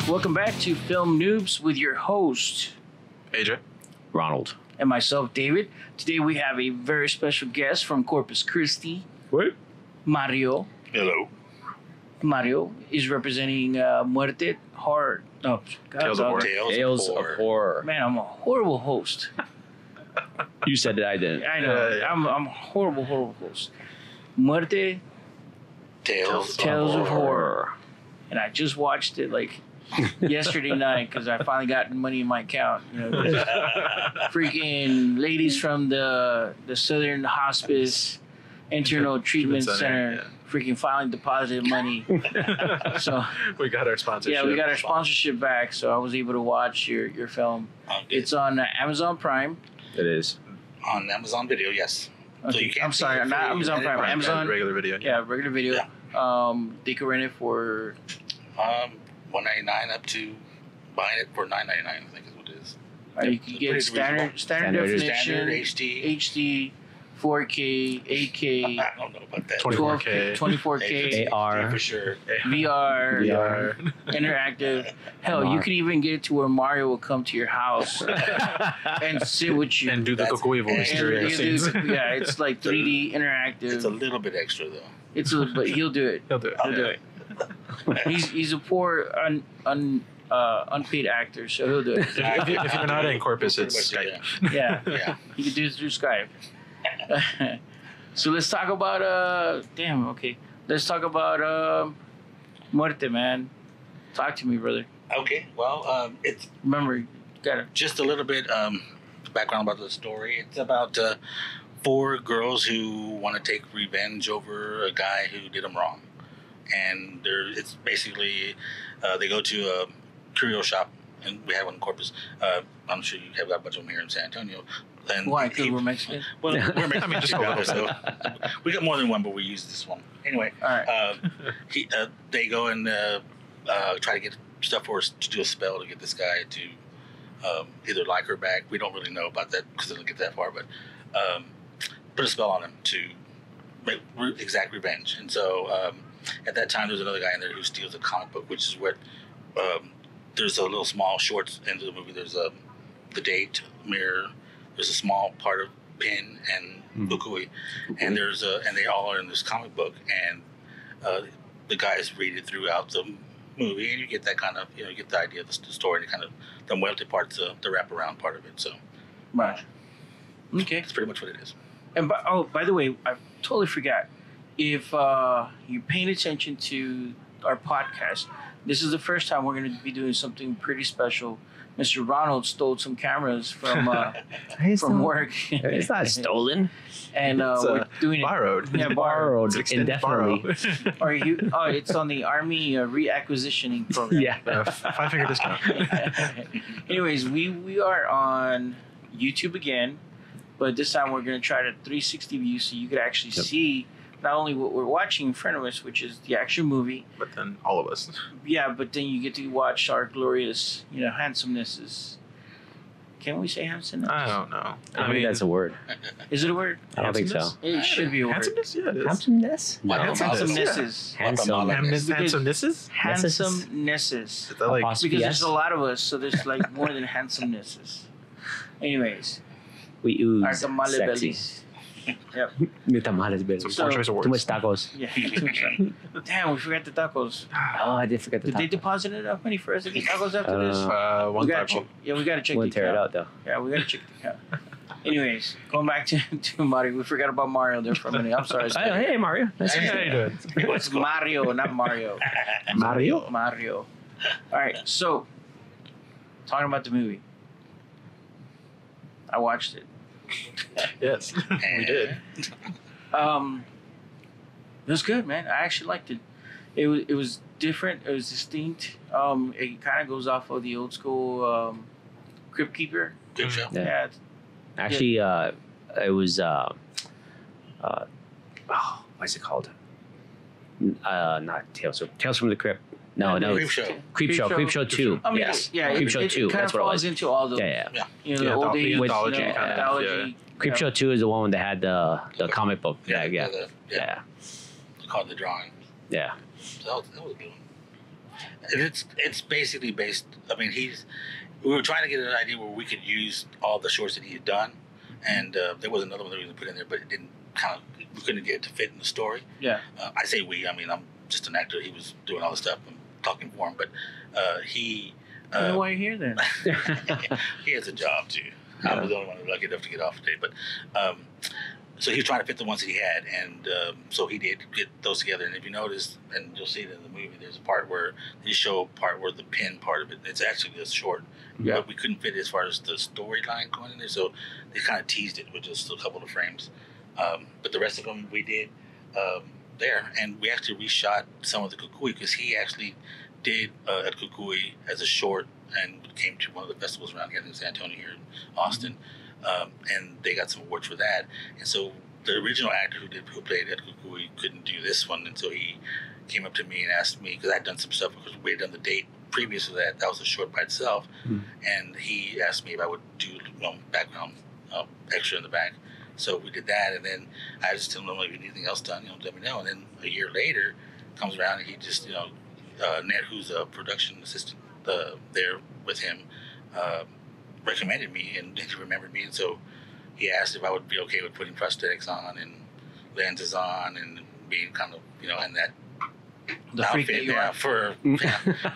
Welcome back to Film Noobs with your host, AJ. Ronald. And myself, David. Today we have a very special guest from Corpus Christi. What? Mario. Hello. Mario is representing Muerte Horror. No, Tales of Horror. Tales of Horror. Man, I'm a horrible host. You said it, I didn't. I know. Yeah. I'm a horrible host. Muerte Tales of Horror. And I just watched it like yesterday night because I finally got money in my account. You know, freaking ladies from the Southern Hospice Internal Treatment Center freaking finally deposited money. So we got our sponsorship. Yeah, we got our sponsorship back, so I was able to watch your film. It's on Amazon Prime. It is. On Amazon Video, yes. Okay. So you can't I'm sorry, not Amazon Prime. Amazon regular video. Yeah, regular video. Yeah. They can rent it for $199 up to buying it for $9.99. I think is what it is. You can get standard definition, Standard HD. HD, 4K, 8K, I don't know about that. 24K. 24K, AR. Yeah, for sure. VR, interactive. Hell, you could even get it to where Mario will come to your house and sit with you. And do the Kokui voice during the scenes. Yeah, it's like 3D interactive. It's a little bit extra though. But he'll do it. He'll do it. He'll do it. He's a poor unpaid actor, so he'll do it. If you're not in Corpus, Pretty it's much, Skype. Yeah, Yeah. you can do it through Skype. So let's talk about let's talk about Muerte, man. Talk to me, brother. Okay. Well, it's Remember, you gotta. just a little bit background about the story. It's about 4 girls who want to take revenge over a guy who did them wrong, and it's basically they go to a curio shop, and we have one in Corpus. I'm sure you have got a bunch of them here in San Antonio. And Why? Because we're Mexican. Well, we're Mexican. I mean, just a little so we got more than one, but we use this one anyway. All right. They go and try to get stuff for us to do a spell to get this guy to either like her back. We don't really know about that because it doesn't get that far, but put a spell on him to make exact revenge. And so at that time, there's another guy in there who steals a comic book, which is what there's a little small shorts into the movie. There's the date, mirror. There's a small part of Pin and Ukui, and and they all are in this comic book, and the guys read it throughout the movie, and you get that kind of, you get the idea of the story, and kind of the Muerte part's the wraparound part of it. So, Right. Okay. that's pretty much what it is. And by the way, I totally forgot. If you're paying attention to our podcast, this is the first time we're going to be doing something pretty special. Mr. Ronald stole some cameras from work. It's not stolen. And we're doing borrowed. it. Yeah, borrowed. Borrowed indefinitely. It's on the Army reacquisitioning program. Yeah. 5-finger discount. Anyways, we are on YouTube again, but this time we're going to try to 360 view so you could actually see not only what we're watching in front of us, which is the actual movie. But then all of us. Yeah, but then you get to watch our glorious, handsomenesses. Can we say handsomeness? I don't know. I mean, that's a word. Is it a word? I don't think so. It should be a word. Handsomeness? Yeah, it is. Handsomeness? No. Handsomenesses. Handsome. Handsomenesses? Handsomenesses. Is that like... Apostrophe Because S? there's a lot of us, so there's like more than handsomenesses. Anyways, We ooze our tamale sexy. bellies. Yep. The tamales belly. Some So- poor choice of Too words. much tacos. Yeah. Damn, we forgot the tacos. Oh, I did forget the Did they tacos. deposit enough money for us to get tacos after this? One We gotta taco. check. We gotta check Wouldn't the tear it account. out though. Yeah, we gotta check the account. Anyways, going back to Mario. We forgot about Mario there for a minute. I'm sorry. Hey, Mario. Nice to How meet you doing? What's going on? Mario, not Mario. Mario? Mario. All right, so talking about the movie. I watched it. Yes, we did. It was good, man. I actually liked it. It was different. It was distinct. It kind of goes off of the old school Crypt Keeper. Good show. Yeah. Yeah. Actually, it was what's it called? Not Tales from the Crypt. No, Creep Show. Creep Show 2. I mean, Yes. yeah, Creep Show it 2. kind That's of what it falls was. into all the Yeah. the Yeah, old the age anthology kind of, anthology. Creep Show 2 is the one that had the comic book. Yeah. Called the drawing. Yeah. So that was a good one. And it's basically based. I mean, we were trying to get an idea where we could use all the shorts that he had done, and there was another one that we could put in there, but it didn't we couldn't get it to fit in the story. Yeah. I say we. I mean, I'm just an actor. He was doing all the stuff. I'm talking for him, but he. I don't know why you're here then. He has a job too. I was the only one who was lucky enough to get off today, but so he was trying to fit the ones that he had, and so he did get those together. And if you notice, and you'll see it in the movie, there's a part where they show a part where the pin part of it, it's actually just short, but we couldn't fit it as far as the storyline going in there, so they kind of teased it with just a couple of frames. But the rest of them we did there, and we actually reshot some of the Kukui because he actually did a Kukui as a short and came to one of the festivals around here in San Antonio, here in Austin, and they got some awards for that. And so the original actor who played Ed Kukui couldn't do this one, and so he came up to me and asked me, because I'd done some stuff because we had done the date previous to that. That was a short by itself, and he asked me if I would do background extra in the back. So we did that, and then I just told him, if you need anything else done, let me know. And then a year later, comes around and he just, Ned, who's a production assistant there with him, recommended me, and he remembered me, and so he asked if I would be okay with putting prosthetics on and lenses on and being kind of, in that The freak that outfit you are.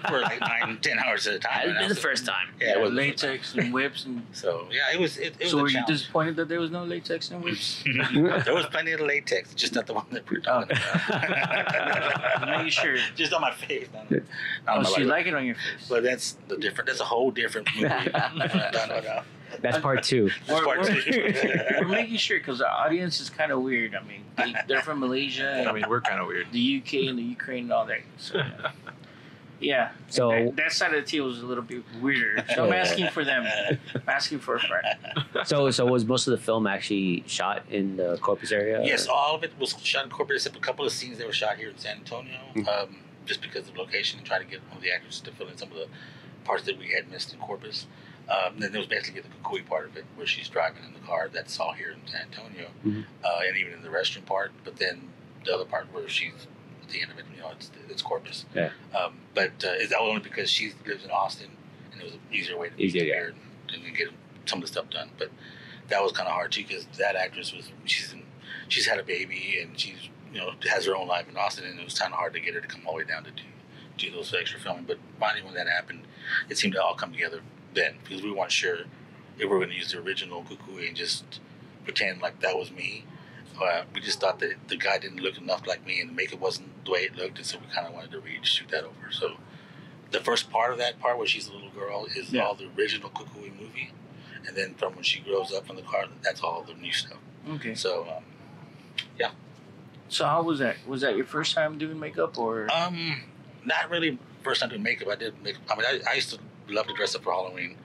for like 9-10 hours at a time. Hadn't been the first time. Yeah, it was latex and whips and. So yeah, it was. It was So a were you challenge. disappointed that there was no latex and whips? There was plenty of latex, just not the one that we're talking about. Making sure. Just on my face. Not on Oh, my so you body. like it on your face? But that's the different. That's a whole different movie. No. That's part two. That's part two. We're making sure because the audience is kind of weird. I mean, they're from Malaysia, I mean, we're kind of weird. the UK, and the Ukraine, and all that. So, yeah. So- that side of the teal was a little bit weirder. So I'm asking for them. I'm asking for a friend. So was most of the film actually shot in the Corpus area? Yes, all of it was shot in corporate, except a couple of scenes that were shot here in San Antonio, just because of location, and trying to get one of the actors to fill in some of the parts that we had missed in Corpus. Then there was basically the Kukui part of it, where she's driving in the car. That's all here in San Antonio, and even in the restroom part. But then the other part where she's at the end of it, it's Corpus. Yeah. But it's only because she lives in Austin, and it was an easier way to be here and get some of the stuff done. But that was kind of hard too, because that actress she's had a baby, and she's has her own life in Austin, and it was kind of hard to get her to come all the way down to do those extra filming. But finally, when that happened, it seemed to all come together then, because we weren't sure if we were going to use the original Kukui and just pretend like that was me. We just thought that the guy didn't look enough like me, and the makeup wasn't the way it looked, and so we kind of wanted to reshoot that over. So the first part of that part where she's a little girl is all the original Kukui movie, and then from when she grows up in the car, that's all the new stuff. Okay. So yeah. So how was that? Was that your first time doing makeup, or? Not really first time doing makeup. I did makeup. I mean, I used to love to dress up for Halloween,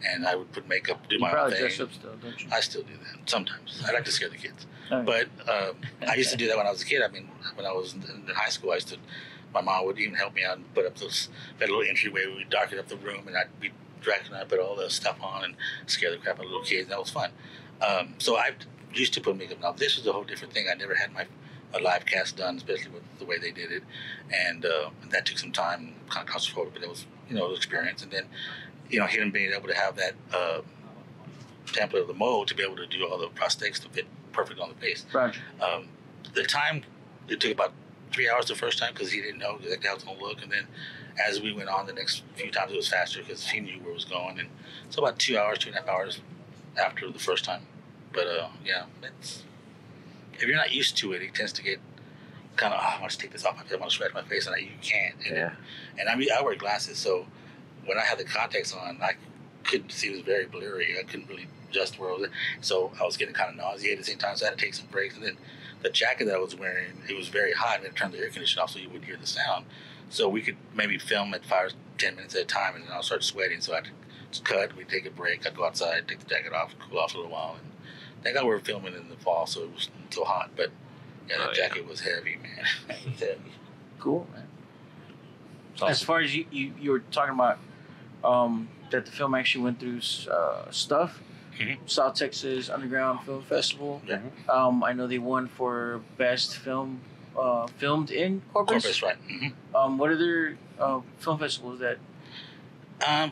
and I would put makeup, do You my own probably thing. dress up still, don't you? I still do that sometimes. I like to scare the kids. Oh, yeah. But I used to do that when I was a kid. I mean, when I was in high school, my mom would even help me out and put up that little entryway where we'd darken up the room, and I'd be dragging, and I'd put all the stuff on and scare the crap out of little kids, and that was fun. So I used to put makeup. Now, this was a whole different thing. I never had a live cast done, especially with the way they did it, and that took some time, kind of cost forward, but it was experience. And then him being able to have that template of the mold to be able to do all the prosthetics to fit perfect on the face. Roger. The time, it took about 3 hours the first time because he didn't know exactly how it was going to look, and then as we went on the next few times, it was faster because he knew where it was going, and so about 2 hours, 2.5 hours after the first time. But yeah, if you're not used to it, it tends to get kind of, I want to take this off my face, I want to scratch my face, and you can't. And I wear glasses, so when I had the contacts on, I couldn't see. It was very blurry. I couldn't really adjust where I was. So I was getting kind of nauseated at the same time, so I had to take some breaks. And then the jacket that I was wearing, it was very hot. We had to turn the air conditioner off so you wouldn't hear the sound. So we could maybe film at 5 or 10 minutes at a time, and then I'll start sweating. So I'd cut, we'd take a break, I'd go outside, take the jacket off, cool off a little while. And thank God we were filming in the fall, so it wasn't so hot. But yeah, that jacket was heavy, man. It was heavy. Cool, man. Awesome. As far as you were talking about that the film actually went through stuff. South Texas Underground Film Festival. Yeah. I know they won for best film filmed in Corpus. Corpus, right? Mm-hmm. What other film festivals that?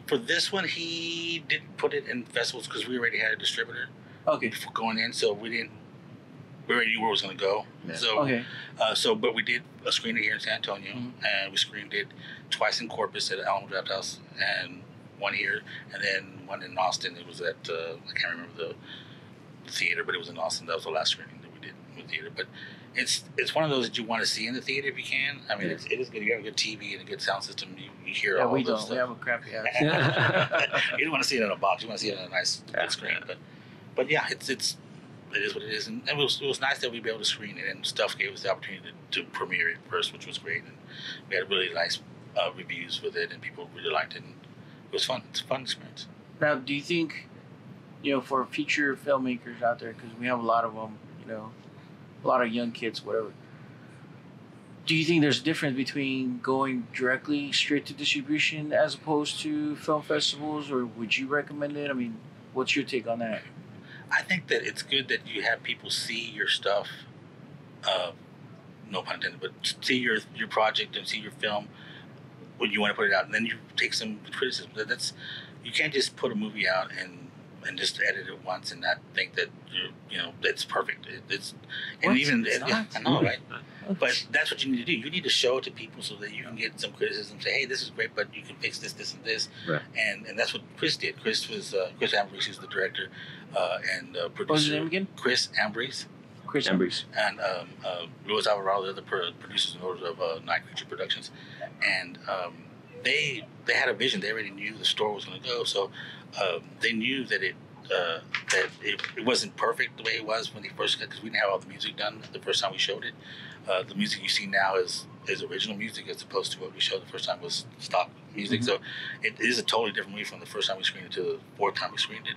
For this one, he didn't put it in festivals because we already had a distributor Okay. before going in, so we already knew where it was going to go. Yeah. So, Okay. but we did a screening here in San Antonio, and we screened it twice in Corpus at Alamo Draft House, and one here, and then one in Austin. It was at I can't remember the theater, but it was in Austin. That was the last screening that we did in the theater. But it's one of those that you want to see in the theater if you can. I mean, it is good. You have a good TV and a good sound system. You hear all we those don't. stuff. We have a crappy house. You don't want to see it in a box. You want to see it on a nice big screen. But yeah, it is what it is, and it was nice that we'd be able to screen it, and Stuff gave us the opportunity to premiere it first, which was great, and we had really nice reviews with it, and people really liked it, and it was fun. It's a fun experience. Now, do you think, for future filmmakers out there, because we have a lot of them, a lot of young kids, whatever. Do you think there's a difference between going directly straight to distribution as opposed to film festivals, or would you recommend it? I mean, what's your take on that? I think that it's good that you have people see your stuff, no pun intended, but see your project and see your film when you want to put it out, and then you take some criticism. You can't just put a movie out and just edit it once and not think that that's perfect. I know, right? But that's what you need to do. You need to show it to people so that you can get some criticism. Say, hey, this is great, but you can fix this, this, and this. Right. And that's what Chris did. Chris Ambrose, who's the director and producer. What was his name again? Chris Ambrose. Chris Ambrose. And Luis Alvarado, the other producers and owners of Night Creature Productions. And they had a vision. They already knew the story was going to go. So they knew that it wasn't perfect the way it was when they first got, because we didn't have all the music done the first time we showed it. The music you see now is original music as opposed to what we showed the first time was stock music. Mm-hmm. So it is a totally different movie from the first time we screened it to the fourth time we screened it.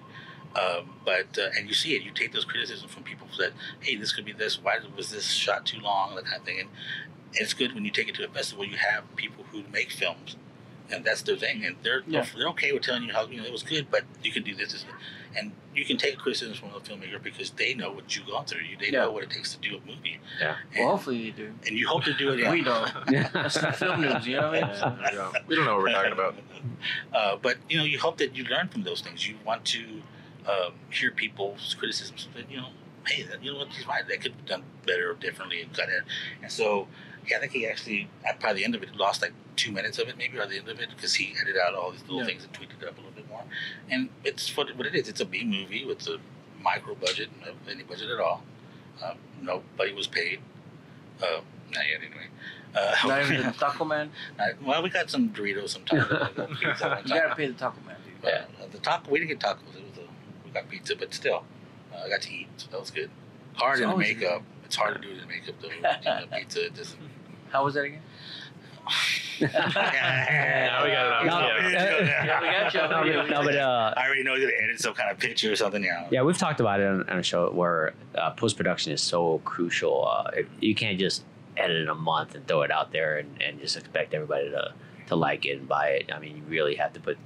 And you see it, you take those criticisms from people that, hey, this could be this, why was this shot too long, that kind of thing. And it's good when you take it to a festival, you have people who make films, and that's their thing, and they're okay with telling you how it was good, but you can do this, and you can take criticism from the filmmaker because they know what you've gone through. They know what it takes to do a movie. Yeah. And, well, hopefully they do. And you hope to do it. We don't. That's the FIlmNoobs, you know what I mean? We don't know what we're talking about. But you hope that you learn from those things. You want to hear people's criticisms. That hey, what, he's right. They could have done better or differently and cut it. And so, I think he actually, by the end of it, lost like 2 minutes of it, maybe, or the end of it, because he edited out all these little things and tweaked it up a little bit more. And it's what it is. It's a B movie with a micro budget, no any budget at all. Nobody was paid. Not yet, anyway. Not even the Taco Man? Well, we got some Doritos sometimes. You gotta pay the Taco Man, dude. The taco, we didn't get tacos. We got pizza, but still, I got to eat, so that was good. Hard in the makeup. It's hard to do it in makeup, though. Pizza, it doesn't. How was that again? Now we got it on. No, but I already know you're gonna edit some kind of picture or something. Yeah, we've talked about it on a show where post production is so crucial. You can't just edit in a month and throw it out there and just expect everybody to like it and buy it. I mean, you really have to put.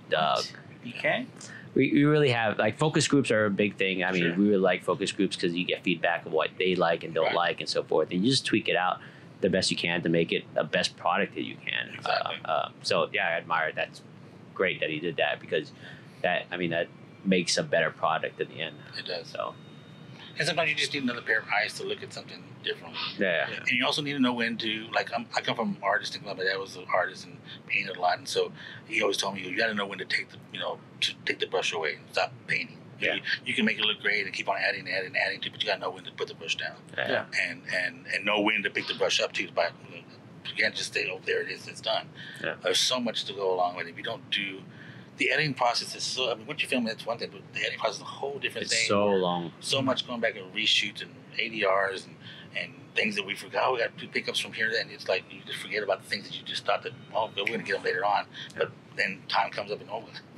You can. We really have, like, focus groups are a big thing. I mean, we really like focus groups because you get feedback of what they like and don't like and so forth, and you just tweak it out the best you can to make it the best product that you can. Exactly. So yeah, I admire it. That's great that he did that, because that makes a better product at the end. It does. So. And sometimes you just need another pair of eyes to look at something differently. Yeah. And you also need to know when to, like, I come from artistic. My dad was an artist and painted a lot, and so he always told me, you got to know when to take the brush away and stop painting. Yeah. You can make it look great and keep on adding to it, but you got to know when to put the brush down. Yeah. And know when to pick the brush up too. But you can't just say, oh, there it is, it's done. Yeah. There's so much to go along with it. If you don't do the editing process is so. I mean, once you film it, it's one thing, but the editing process is a whole different thing. It's so long. So much going back and reshoots and ADRs and things that we forgot. Oh, we got pickups from here. Then it's like you just forget about the things that you just thought that we're going to get them later on. But then time comes up and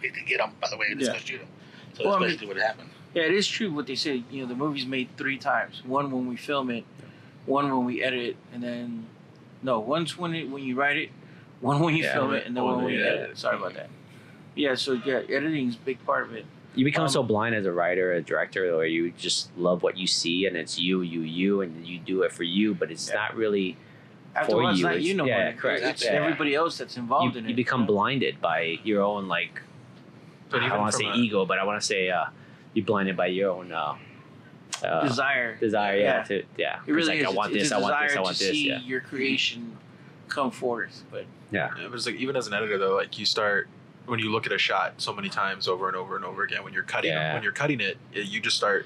we have to get them. By the way, let's go shoot them. So that's basically what happened. Yeah, it is true what they say. The movie's made 3 times. One when we film it, one when we edit it, and then one's when you write it, one when you film it, and then one when you edit it. Sorry about that. Yeah, so editing is a big part of it. You become so blind as a writer, a director, where you just love what you see, and it's you, and you do it for you, but it's not really After it's not It's- you no yeah, more. correct. It's Yeah. everybody else that's involved in it. You become blinded by your own like. But I even don't want to say from ego, but I want to say you're blinded by your own desire. desire. Yeah. To It it's really like, is. I want It's this. a I want this. desire I want to this. see Yeah. your creation come forth. But Yeah, but it's like even as an editor though, like you start when you look at a shot so many times over and over and over again. When you're cutting, you just start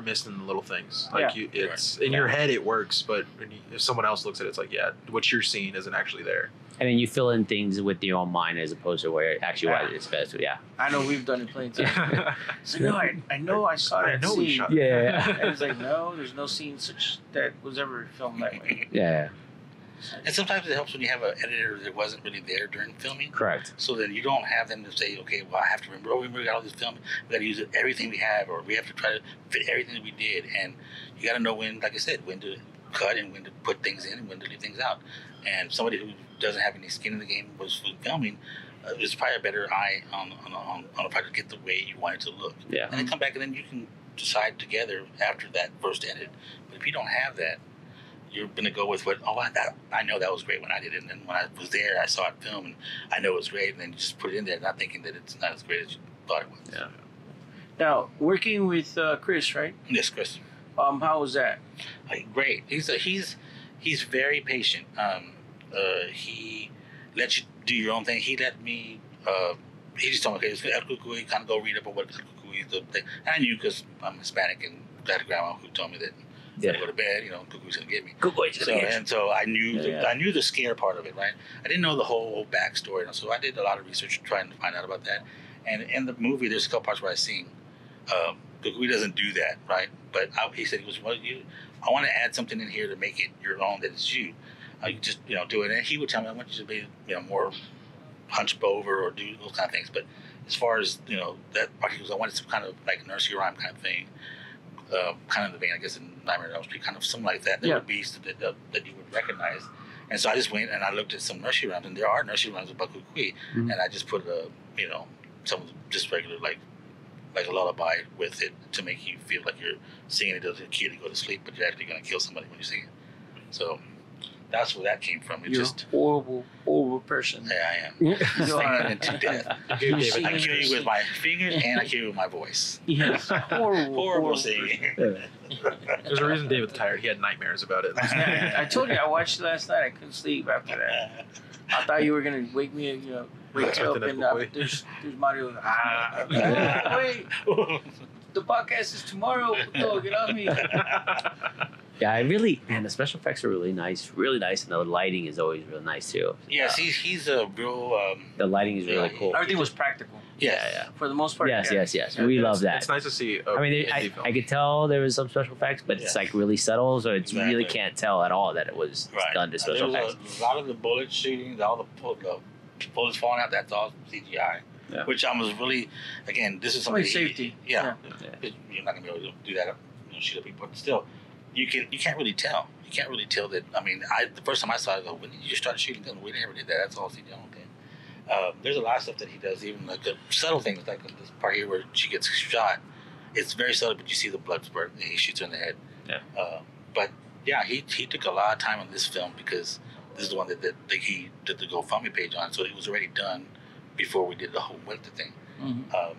missing the little things. Like it's in your head it works, but if someone else looks at it, it's like what you're seeing isn't actually there. And then you fill in things with your own mind as opposed to where actually what it's best. Yeah. I know we've done it plenty of times. So no, I know I saw that know we scene. shot Yeah. And it's like, no, there's no scene such that was ever filmed that way. Yeah. And sometimes it helps when you have an editor that wasn't really there during filming. Correct. So then you don't have them to say, okay, well, I have to remember, we got all this film, we got to use everything we have, or we have to try to fit everything that we did. And you got to know when, like I said, when to cut and when to put things in and when to leave things out. And somebody who doesn't have any skin in the game was filming, is probably a better eye on a project to get the way you want it to look. Yeah. And then come back and then you can decide together after that first edit. But if you don't have that, you're going to go with what, I know that was great when I did it. And then when I was there, I saw it film and I know it was great. And then you just put it in there, not thinking that it's not as great as you thought it was. Yeah. Now, working with Chris, right? Yes, Chris. How was that? Great. He's very patient. He lets you do your own thing. He let me. He just told me, okay, it's El Cucuy, kind of go read up on what El Cucuy is. And I knew because I'm Hispanic and got a grandma who told me that when I go to bed, Cucuy's gonna get me. So I knew the scare part of it, right? I didn't know the whole backstory, so I did a lot of research trying to find out about that. And in the movie, there's a couple parts where I sing. Cucuy doesn't do that, right? But he said, I want to add something in here to make it your own, that it's you. You just, do it. And he would tell me, I want you to be, more hunched over or do those kind of things. But as far as, that part, he goes, I wanted some kind of like nursery rhyme kind of thing. Kind of the vein, I guess, in Nightmare on Elm Street, kind of something like that. That would be that you would recognize. And so I just went and I looked at some nursery rhymes, and there are nursery rhymes about Cucuy. And I just put, some of the just regular, like a lullaby with it to make you feel like you're singing it to a kid to go to sleep, but you're actually going to kill somebody when you sing it. So that's where that came from. You're a horrible person. Yeah, I am. You are. Singing to death. I kill you with my fingers and I kill you with my voice. Yes, horrible singing. There's a reason David's tired. He had nightmares about it. I told you I watched it last night. I couldn't sleep after that. I thought you were gonna wake me, wake up and there's Mario. Wait, the podcast is tomorrow. No, get off me. Yeah, the special effects are really nice, and the lighting is always real nice too. Yes, he's a real. The lighting is really cool. Everything was practical. Yeah. For the most part. Yes. We love that. It's nice to see. I could tell there was some special effects, but it's like really subtle, so it's really can't tell at all that it was done to special effects. A lot of the bullet shooting, all the bullets falling out, that's all CGI. Yeah. Which I was really, again, this is something safety. You're not gonna be able to do that, shoot up people, but still. You can't really tell. You can't really tell that. I mean, the first time I saw it, when did you start shooting them? We never did that. That's all CGI. Okay. There's a lot of stuff that he does, even like the subtle things, like this part here where she gets shot. It's very subtle, but you see the blood spurt. And he shoots her in the head. Yeah. But yeah, he took a lot of time on this film because this is the one that he did the GoFundMe page on, so it was already done before we did the whole Muerte thing. Mm-hmm.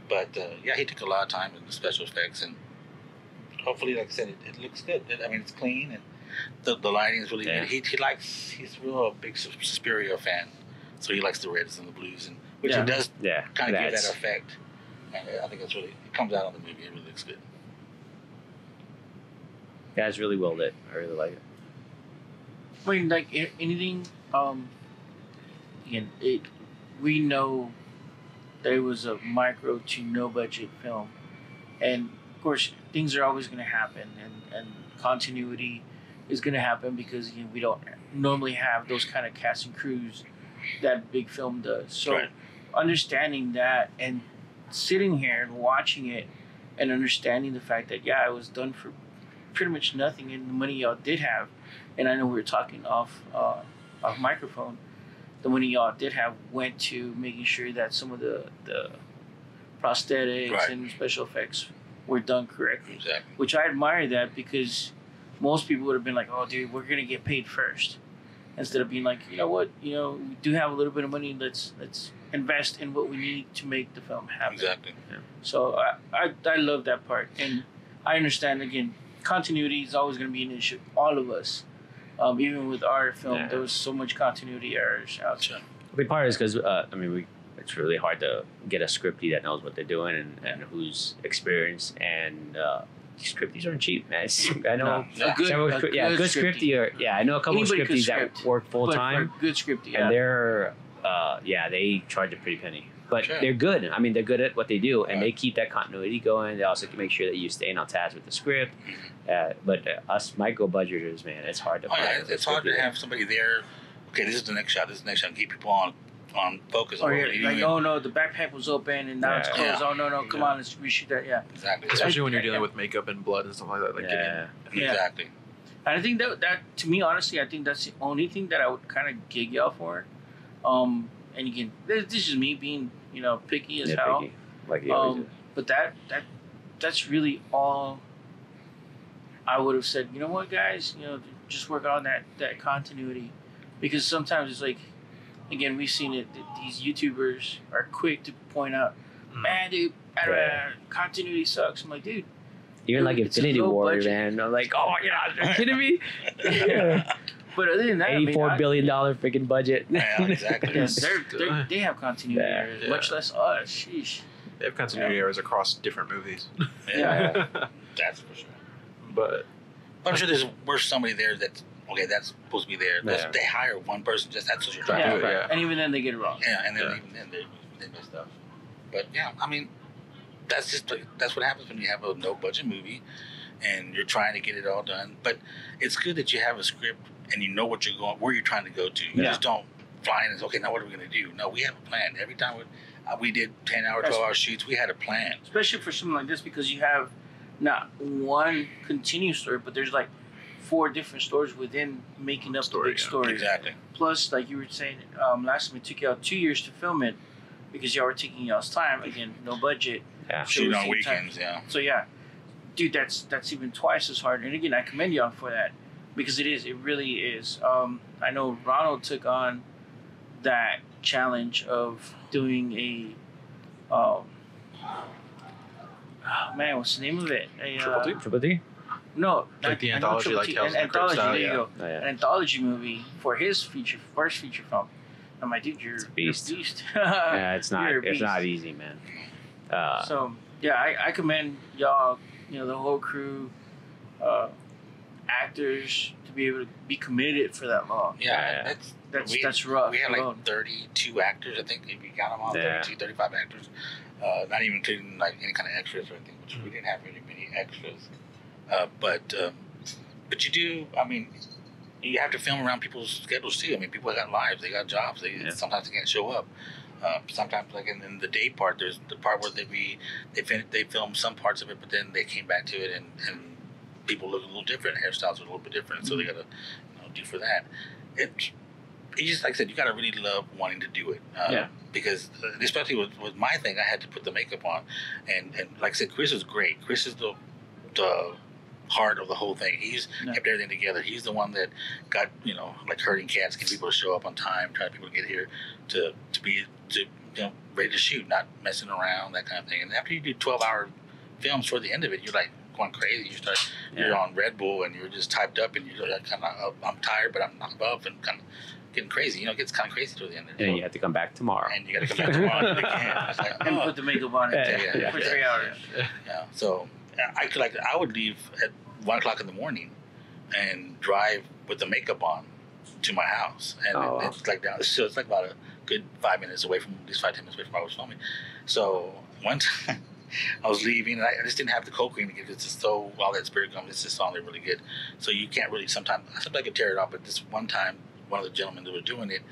But he took a lot of time in the special effects and. Hopefully, like I said, it looks good. It's clean and the lighting is really good. He's a big Suspiria fan, so he likes the reds and the blues, and which it does kind of give that effect. And I think it comes out on the movie. It really looks good. Yeah, it's really well lit. I really like it. I mean, like anything. Again, we know that it was a micro to no budget film, and of course, things are always going to happen, and continuity is going to happen because we don't normally have those kind of cast and crews that big film does. So understanding that and sitting here and watching it and understanding the fact that it was done for pretty much nothing, and the money y'all did have, and I know we were talking off microphone, the money y'all did have went to making sure that some of the prosthetics and special effects were done correctly. Exactly. Which I admire that because most people would have been like, oh, dude, we're going to get paid first. instead of being like, you know what, we do have a little bit of money. Let's invest in what we need to make the film happen. Exactly. Yeah. So I love that part, and I understand again. Continuity is always going to be an issue. All of us, even with our film, there was so much continuity errors out there. A big part is because it's really hard to get a scriptie that knows what they're doing and who's experienced, and scripties aren't cheap, man. I know good scriptie. I know a couple of scripties that work full time. Good scriptie, and they're they charge a pretty penny. But they're good. I mean, they're good at what they do, and they keep that continuity going. They also can make sure that you're staying on task with the script. But us micro budgeters, man, it's hard to find. It's hard to have somebody there. Okay, this is the next shot. This is the next shot. Keep people on focus. No, the backpack was open and now it's closed. Oh no, come on, let's reshoot that. Yeah, exactly. Especially when you're dealing with makeup and blood and stuff like that. Exactly. And I think that to me, honestly, I think that's the only thing that I would kind of gig y'all for. And again, this is me being, picky as hell. Picky. Like you always do. But that's really all I would have said. You know what, guys? Just work on that continuity, because sometimes it's like, again, we've seen it. These YouTubers are quick to point out, man, dude, continuity sucks. I'm like, dude. Even like Infinity War, man. I'm like, oh yeah, are you kidding me? But other than that, $84 billion freaking budget. Yeah, exactly. They have continuity errors, much less us. Sheesh. They have continuity errors across different movies. Yeah. That's for sure. But I'm sure there's somebody there that's supposed to be there. They hire one person, just that's what you're trying to do. Right. And even then they get it wrong. Yeah, and then even then they miss stuff. But yeah, I mean, that's what happens when you have a no budget movie and you're trying to get it all done. But it's good that you have a script and you know where you're trying to go to. You just don't fly in and say, okay, now what are we going to do? No, we have a plan. Every time we did 10-hour, 12-hour shoots, we had a plan. Especially for something like this, because you have not one continuous story, but there's like 4 different stories within making up the big story. Exactly. Plus, like you were saying, last time it took y'all 2 years to film it because y'all were taking y'all's time. Again, no budget. Yeah. Shooting on weekends, So yeah, dude, that's even twice as hard. And again, I commend y'all for that, because it really is. I know Ronald took on that challenge of doing a what's the name of it? Triple D? No, like the anthology, like Tales of the Crypt style. There you go. An anthology movie for his first feature film. I'm like, dude, you're a beast. Yeah, it's not easy, man. So yeah, I commend y'all, the whole crew, actors, to be able to be committed for that long. Yeah, that's rough. We had like 32 actors, I think, if you count them all, 35 actors. Not even including like any kind of extras or anything, which we didn't have very many extras. But you do, I mean, you have to film around people's schedules too. I mean, people got lives, they got jobs. Sometimes they can't show up. Sometimes, like in the day part, there's the part where they film some parts of it, but then they came back to it, and people look a little different. Hairstyles are a little bit different, so they gotta do for that. You just, like I said, you gotta really love wanting to do it. Because especially with my thing, I had to put the makeup on, and like I said, Chris is great. Chris is the heart of the whole thing. He's kept everything together. He's the one that got, like herding cats, get people to show up on time, trying to people to get here to be ready to shoot, not messing around, that kind of thing. And after you do 12-hour films, toward the end of it, you're like going crazy. You're on Red Bull and you're just typed up and you're like kind of, I'm tired, but I'm not above, and kind of getting crazy. It gets kind of crazy toward the end. And you have to come back tomorrow. And you got to come back tomorrow again. It's like, and put the makeup on it for 3 hours. Yeah. So I would leave at 1 o'clock in the morning and drive with the makeup on to my house, and it's like down. So it's like about a good 5 minutes away from, at least 5-10 minutes away from where I was filming. So one time I was leaving, and I just didn't have the cold cream because it's just so, all that spirit gum, it's just on there really good. So you can't really, sometimes I could tear it off, but this one time, one of the gentlemen that were doing it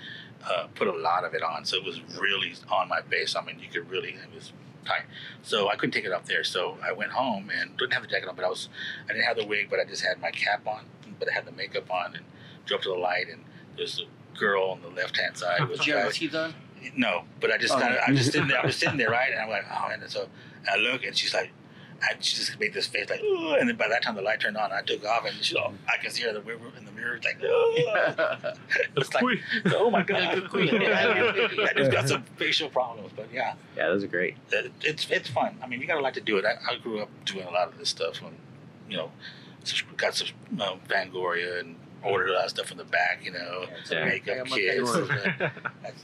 put a lot of it on, so it was really on my face. I mean, you could really, it was tight. So I couldn't take it off there. So I went home and didn't have the jacket on, but I didn't have the wig, but I just had my cap on, but I had the makeup on, and drove to the light, and there's a girl on the left-hand side. Did you have teeth on? No, but I just kind of, I was just sitting there, right? And I'm like, oh, and so I look, and she's like, she just made this face like, "Ugh," and then by that time the light turned on, I took off, and I can see her in the mirror, like, "Ugh." It's like, oh my god, I just got some facial problems, but yeah, those are great. It's fun. I mean, you gotta like to do it. I grew up doing a lot of this stuff when, got some Fangoria and ordered a lot of stuff from the back, makeup kits.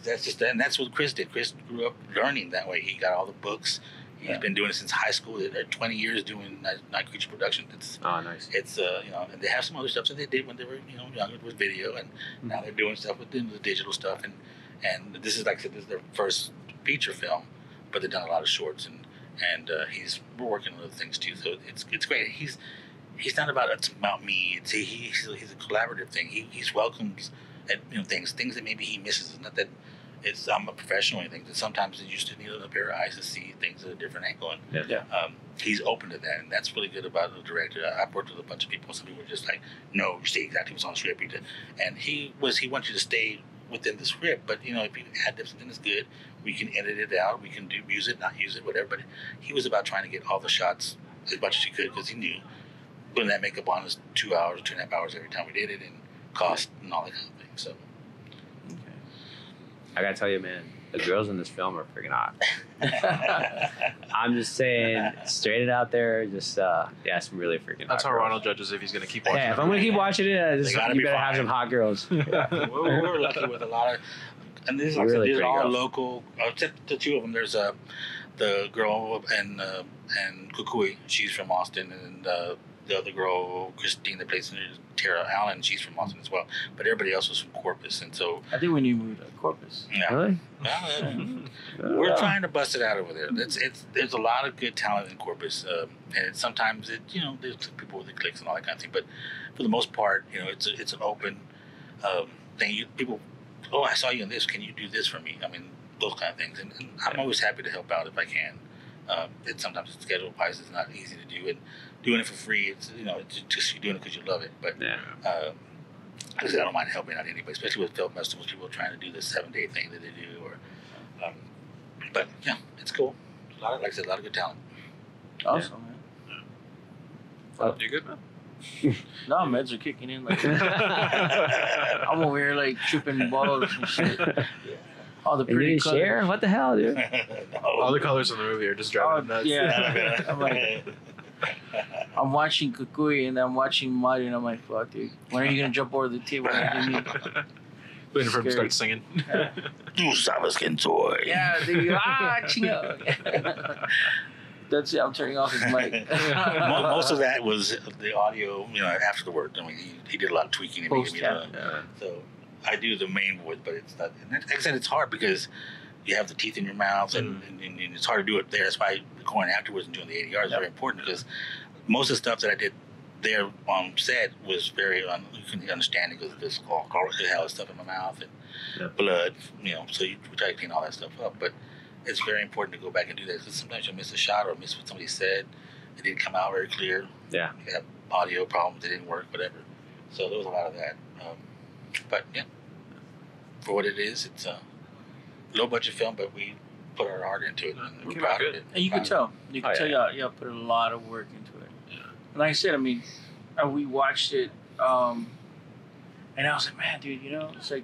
That's just that, and that's what Chris did. Chris grew up learning that way. He got all the books. He's been doing it since high school. They're 20 years doing night creature production. Nice. It's and they have some other stuff that they did when they were younger with video, and now they're doing stuff with the digital stuff. And this is, like I said, this is their first feature film, but they've done a lot of shorts, and we're working on other things too. So it's great. He's not about it's about me. He's a collaborative thing. He's welcomes at things that maybe he misses. It's not that I'm a professional or anything. That sometimes you just need a pair of eyes to see things at a different angle. And he's open to that, and that's really good about the director. I've worked with a bunch of people. Some people are just like, no, you stay exactly what's on the script. And he wants you to stay within the script. But if you add something that's good, we can edit it out. We can use it, not use it, whatever. But he was about trying to get all the shots as much as he could because he knew putting that makeup on was 2 hours, 2.5 hours every time we did it, and cost and all that kind of thing. So, I gotta tell you, man, the girls in this film are freaking hot. I'm just saying, straight it out there, just some really freaking. That's hot how girls. Ronald judges if he's gonna keep watching. Yeah, if I'm gonna keep watching it, you better have some hot girls. We're lucky with a lot of, and this is Really these are all girls. local. Except the two of them. There's the girl and Kukui. She's from Austin, and the other girl, Christine, that plays Tara Allen, she's from Austin as well. But everybody else was from Corpus, and so I think when you moved to Corpus. yeah, Really? we're trying to bust it out over there. There's a lot of good talent in Corpus, and sometimes there's people with the clicks and all that kind of thing. But for the most part, it's an open thing. People, I saw you in this. Can you do this for me? I mean, those kind of things, and I'm always happy to help out if I can. Sometimes schedule wise is not easy to do, and doing it for free, it's just you're doing it because you love it. But like I said, I don't mind helping out anybody, especially with film festivals. People are trying to do this 7-day thing that they do, but yeah, it's cool. Like I said, a lot of good talent. Awesome, man. You good, man? No, meds are kicking in. Like I'm over here like tripping balls and shit. All the You pretty didn't colors. share? What the hell, dude? All the colors in the movie are just driving nuts. Yeah. I'm like, I'm watching Kukui and I'm watching Mario and I'm like, fuck, dude. When are you gonna jump over the table and give me? Waiting for him to Scary. start singing. Do Sabaskin toy. Yeah, dude. Chingo. That's it. I'm turning off his mic. Most of that was the audio, after the work. I mean, he did a lot of tweaking and making me So I do the main voice, but it's not. And like I said, it's hard because you have the teeth in your mouth, and it's hard to do it there. That's why going afterwards and doing the ADR is very important because most of the stuff that I did there on set was very you couldn't understand it because this all hell stuff in my mouth and blood, So we try to clean all that stuff up, but it's very important to go back and do that because sometimes you'll miss a shot or miss what somebody said. It didn't come out very clear. Yeah. You have audio problems. It didn't work, whatever. So there was a lot of that. But yeah, for what it is, it's a low budget film, but we put our heart into it and we're proud of it. And you can tell. You can tell y'all put a lot of work into it. Yeah. And like I said, I mean, we watched it, and I was like, man, dude, it's like,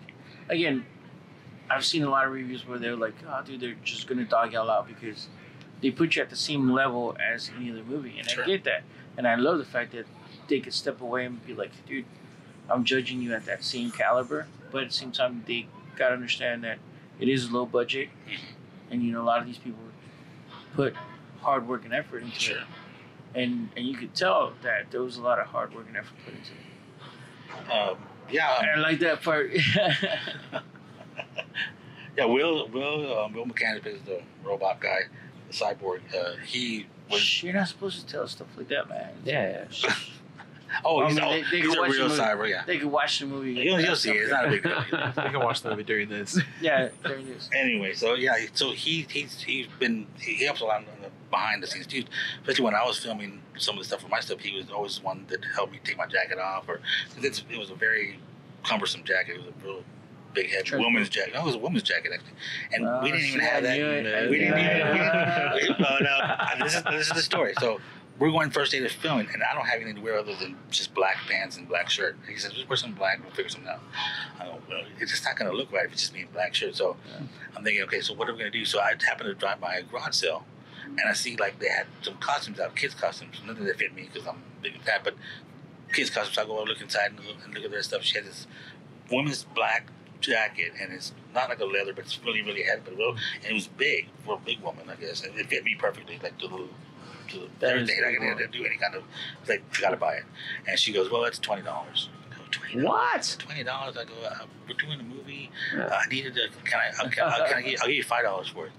again, I've seen a lot of reviews where they're like, oh, dude, they're just going to dog y'all out because they put you at the same level as any other movie. And Sure. I get that. And I love the fact that they could step away and be like, dude, I'm judging you at that same caliber. But at the same time, they got to understand that it is low budget. And, a lot of these people put hard work and effort into it. And you could tell that there was a lot of hard work and effort put into it. And I like that part. Yeah, Will McCann is the robot guy, the cyborg. He was. You're not supposed to tell stuff like that, man. Yeah. Oh, he's, they he's could a watch real the movie. cyborg. Yeah, They could watch the movie. you'll see it. It's not a big deal. You can watch the movie during this. Yeah, there it is. Anyway, so yeah, so he helps a lot on the behind the scenes too. Especially when I was filming some of the stuff for my stuff, he was always one that helped me take my jacket off, or it was a very cumbersome jacket. It was a real big heavy woman's jacket. No, it was a woman's jacket actually, and we didn't even have that. We didn't even. No, this is the story. So we're going first day of filming, and I don't have anything to wear other than just black pants and black shirt. He says, just wear some black, we'll figure something out. I go, well, it's just not going to look right if it's just me in black shirt. So I'm thinking, okay, so what are we going to do? So I happened to drive by a garage sale, and I see like they had some costumes out, kids' costumes. Nothing that fit me because I'm big and fat, but kids' costumes. I go look inside and look at their stuff. She had this woman's black jacket, and it's not like a leather, but it's really, really heavy. But and it was big for a big woman, I guess. And it fit me perfectly, like to everything. I didn't do any kind of like, you gotta buy it. And she goes, well, it's $20. $20. What? $20. I go, we're doing a movie. I needed to. I'll give you $5 for it.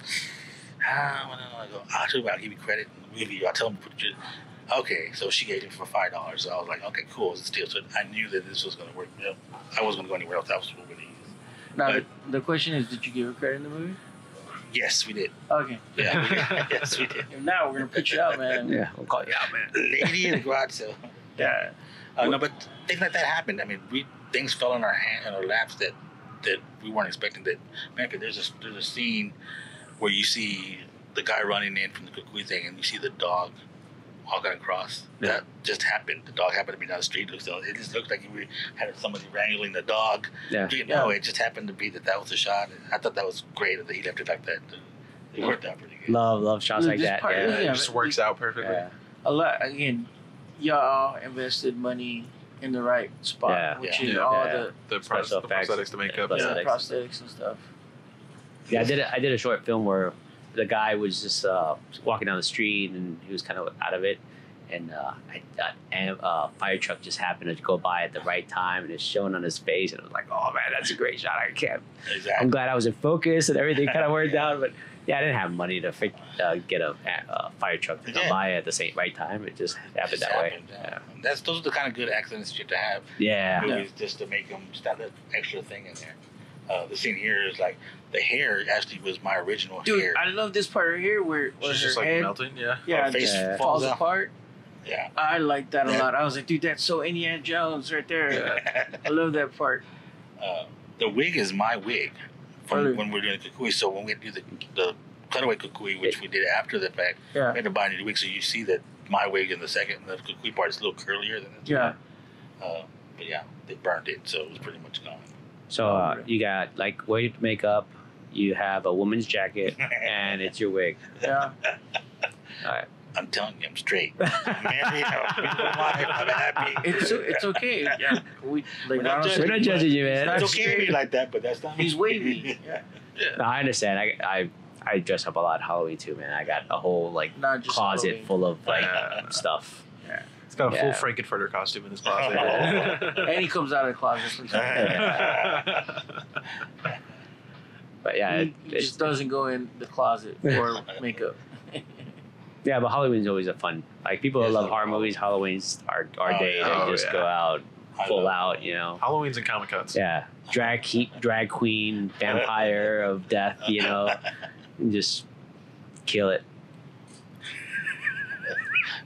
I go, I'll give you credit in the movie. I'll tell them to put your. Okay, so she gave it for $5. So I was like, okay, cool, it's a deal. So I knew that this was going to work. You know, I wasn't going to go anywhere else. That was what we needed. Now, the question is, did you give her credit in the movie? Yes, we did. Okay. Yeah, we did. Yes, we did. And now we're going to put you out, man. Yeah, we'll call you out, man. Lady in the garage sale. Yeah. No, but things like that happened. I mean, things fell in our laps that we weren't expecting. That, man, there's a scene where you see the guy running in from the Kukui thing, and you see the dog walking across. Yeah. That just happened. The dog happened to be down the street. So it just looked like you had somebody wrangling the dog. Yeah. No, it just happened to be that was the shot. I thought that was great that he left it like that. It worked out pretty good. Love shots like that. Part, It just works out perfectly. Yeah. A lot. Again, y'all invested money in the right spot, Yeah. which Yeah. is all The Special effects. prosthetics, the makeup. Yeah. the prosthetics and stuff. Yeah, I did a short film where the guy was just walking down the street and he was kind of out of it, and a fire truck just happened to go by at the right time, and it's showing on his face, and I was like, oh man, that's a great shot. Exactly. I'm glad I was in focus and everything kind of worked out, but yeah, I didn't have money to get a fire truck to come by at the right time. It just happened that way. Yeah. Those are the kind of good accidents you have to have. Yeah. Movies just to make them just that extra thing in there. The scene here is like the hair actually was my original Dude, hair. I love this part right here where She's her just like head, melting, yeah. her face falls out. apart. Yeah. I like that a lot. I was like, dude, that's so Indiana Jones right there. I love that part. The wig is my wig from Really? when we're doing Kukui. So when we do the cutaway Kukui, which we did after the fact, we had to buy a new wig. So you see that my wig in the Kukui part is a little curlier than this. Yeah. But yeah, they burned it, so it was pretty much gone. So you got like wave makeup, you have a woman's jacket, and it's your wig. Yeah. All right. I'm telling you, I'm straight. I'm married, I have a beautiful wife, I'm happy. It's okay. Yeah. We're not We're not judging you, man. It's okay to be like that, but that's not He's wavy. Yeah. No, I understand. I dress up a lot Halloween too, man. I got a whole like Not just closet Halloween. full of like stuff. It's got a Yeah. full Frankenfurter costume in his closet. And he comes out of the closet for But yeah, He just doesn't go in the closet for makeup. yeah. But Halloween's always a fun. Like people who love horror movies, Halloween's our day yeah. to just go out full out. You know. Halloween's and Comic Cons. Yeah, drag queen, vampire of death. You know, and just kill it.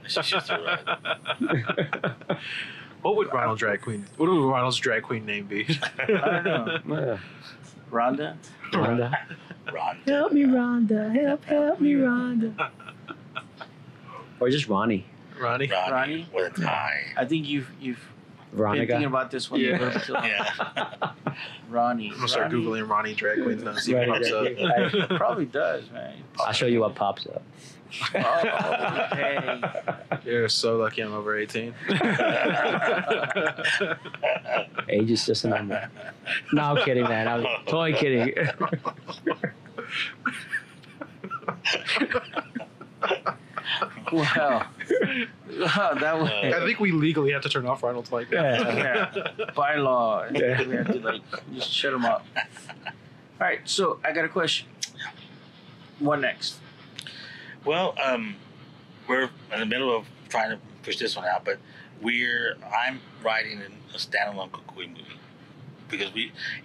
She's so right. What would Ronald's drag queen name be? I don't know. Yeah. Rhonda? Rhonda. Ron. Help me, Rhonda. Help me, Rhonda. Or just Ronnie. Ronnie? Ronnie? With an eye. I think you've been Veronica. thinking about this one. Yeah. Yeah. Ronnie. I'm gonna start Ronnie? Googling Ronnie drag queens now and see what Ronnie pops drag up. queen. It probably does, man. I'll show you what pops up. Oh, okay. You're so lucky I'm over 18. Age is just a number. No, I'm kidding, man. I'm totally kidding. Wow. That was I think we legally have to turn off Ronald's mic now. yeah. By law. Yeah. We have to like just shut them up. All right, so I got a question. What next? Well, we're in the middle of trying to push this one out, but I'm writing a standalone Kukui movie because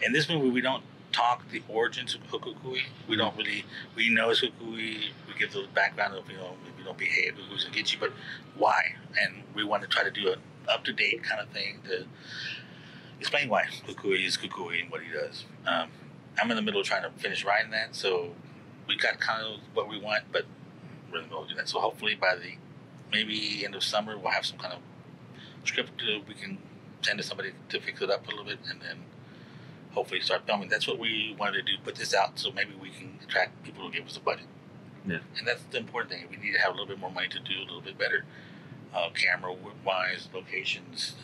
in this movie we don't talk the origins of Kukui. We don't really we know it's Kukui. We give the background of if you don't behave, Kukui's gonna get you, but why? And we want to try to do an up to date kind of thing to explain why Kukui is Kukui and what he does. I'm in the middle of trying to finish writing that, so we got kind of what we want, but we're in the middle of doing that. So hopefully by the maybe end of summer we'll have some kind of script we can send to somebody to fix it up a little bit, and then hopefully start filming. That's what we wanted to do, put this out so maybe we can attract people to give us a budget. Yeah. And that's the important thing. We need to have a little bit more money to do a little bit better, camera wise, locations.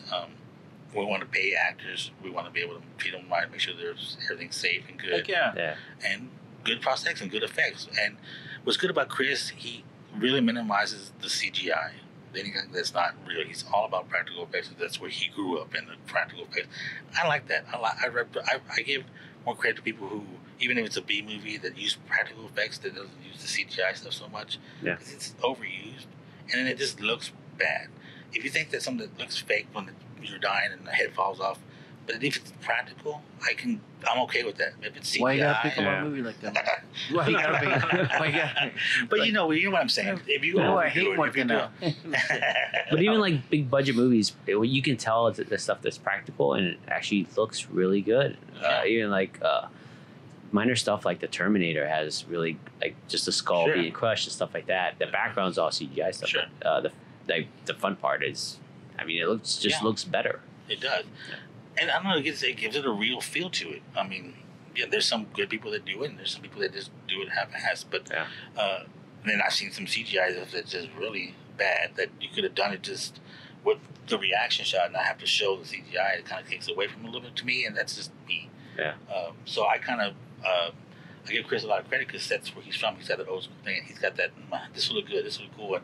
We want to pay actors. We want to be able to treat them right, make sure there's everything's safe and good. Heck yeah. And good prosthetics and good effects. And what's good about Chris, he really minimizes the CGI. Anything that's not real. He's all about practical effects. That's where he grew up, in the practical effects. I like that. I give more credit to people who, even if it's a B movie that use practical effects, that doesn't use the CGI stuff so much, because it's overused, and then it just looks bad. If you think that something that looks fake when you're dying and the head falls off, but if it's practical, I'm okay with that. If it's CGI, why you gotta pick on a movie like that? Why you gotta pick? Why you gotta? But like, you know what I'm saying. If you I hate working out. But even like big budget movies, you can tell it's the stuff that's practical and it actually looks really good. Even like minor stuff like the Terminator has really like just the skull being crushed and stuff like that. The background's all CGI stuff. Sure. The fun part is, I mean, it looks better. It does. And I don't know, it gives it a real feel to it. I mean, there's some good people that do it, and there's some people that just do it half-assed. But then I've seen some CGI that's just really bad that you could have done it just with the reaction shot and not have to show the CGI. It kind of takes away from it a little bit to me, and that's just me. Yeah. So I kind of I give Chris a lot of credit because that's where he's from. He's got that old school thing. He's got that. This will look good. This will look cool. And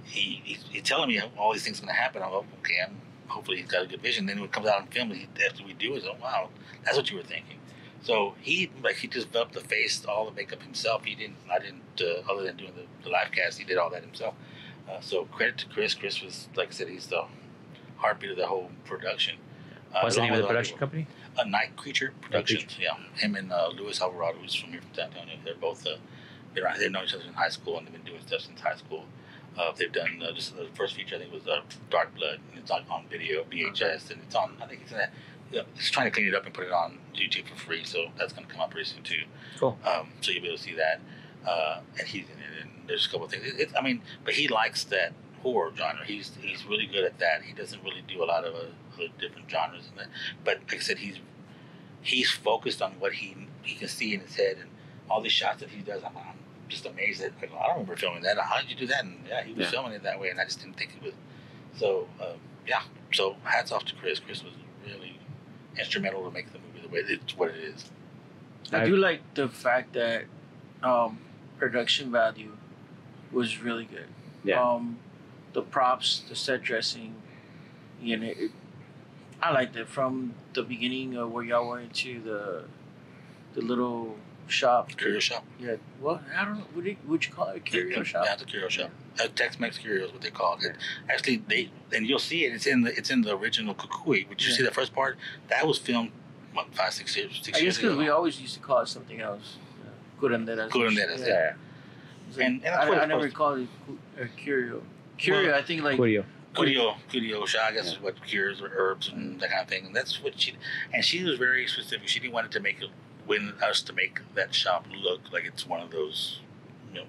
he's telling me all these things are going to happen. I'm like, okay. Hopefully he's got a good vision. Then when it comes out on film, after we do it, oh wow, that's what you were thinking. So he just developed the face, all the makeup himself. I didn't, other than doing the live cast, he did all that himself. So credit to Chris. Chris was, like I said, he's the heartbeat of the whole production. What's the name of the production company? Night Creature Productions. Yeah, him and Luis Alvarado, who's from here from San Antonio. They're both been around. They've known each other in high school, and they've been doing stuff since high school. They've done just the first feature. I think was Dark Blood. It's on video, VHS, and it's on. I think he's trying to clean it up and put it on YouTube for free. So that's going to come up pretty soon too. Cool. So you'll be able to see that. And he's in it. And there's a couple of things. But he likes that horror genre. He's really good at that. He doesn't really do a lot of different genres in that. But like I said, he's focused on what he can see in his head, and all these shots that he does. I'm just amazed at. Like, I don't remember filming that. How did you do that? And he was filming it that way, and I just didn't think it was. So So hats off to Chris. Chris was really instrumental to make the movie the way it's what it is. I do like the fact that production value was really good. Yeah. The props, the set dressing, I liked it from the beginning of where y'all went into the little shop. Curio shop. Yeah. Well, I don't know. Would you call it a curio shop? Yeah, it's a curio shop. Tex-Mex curio is what they call it. Actually, and you'll see it. It's in the original Kukui. Would you see the first part? That was filmed 5, 6 years. 6 I guess years because ago. we always used to call it something else. Curanderas. Yeah. And I never called it a curio. Curio, I think like Curio shop, I guess, is what cures or herbs and that kind of thing. And that's what she was very specific. She didn't want it to make us to make that shop look like it's one of those,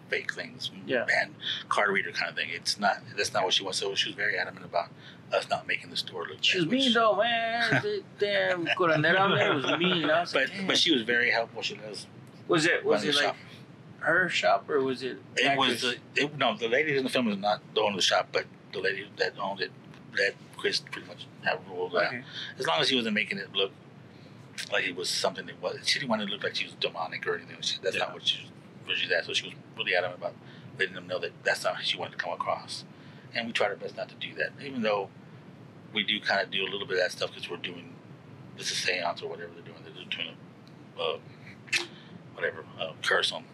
fake things, and card reader kind of thing. It's not. That's not what she wants. So she was very adamant about us not making the store look. She was mean though, man. Damn, curandera man was mean. But she was very helpful. She does. Was it like shop. her shop or was it? It was the lady in the film is not the owner of the shop, but the lady that owned it, that Chris pretty much had ruled out. As long as he wasn't making it look like it was something that was. She didn't want it to look like she was demonic or anything. That's not what she's at. So she was really adamant about letting them know that that's not how she wanted to come across. And we tried our best not to do that, even though we do kind of do a little bit of that stuff because we're doing this is seance or whatever they're doing. They're doing a curse on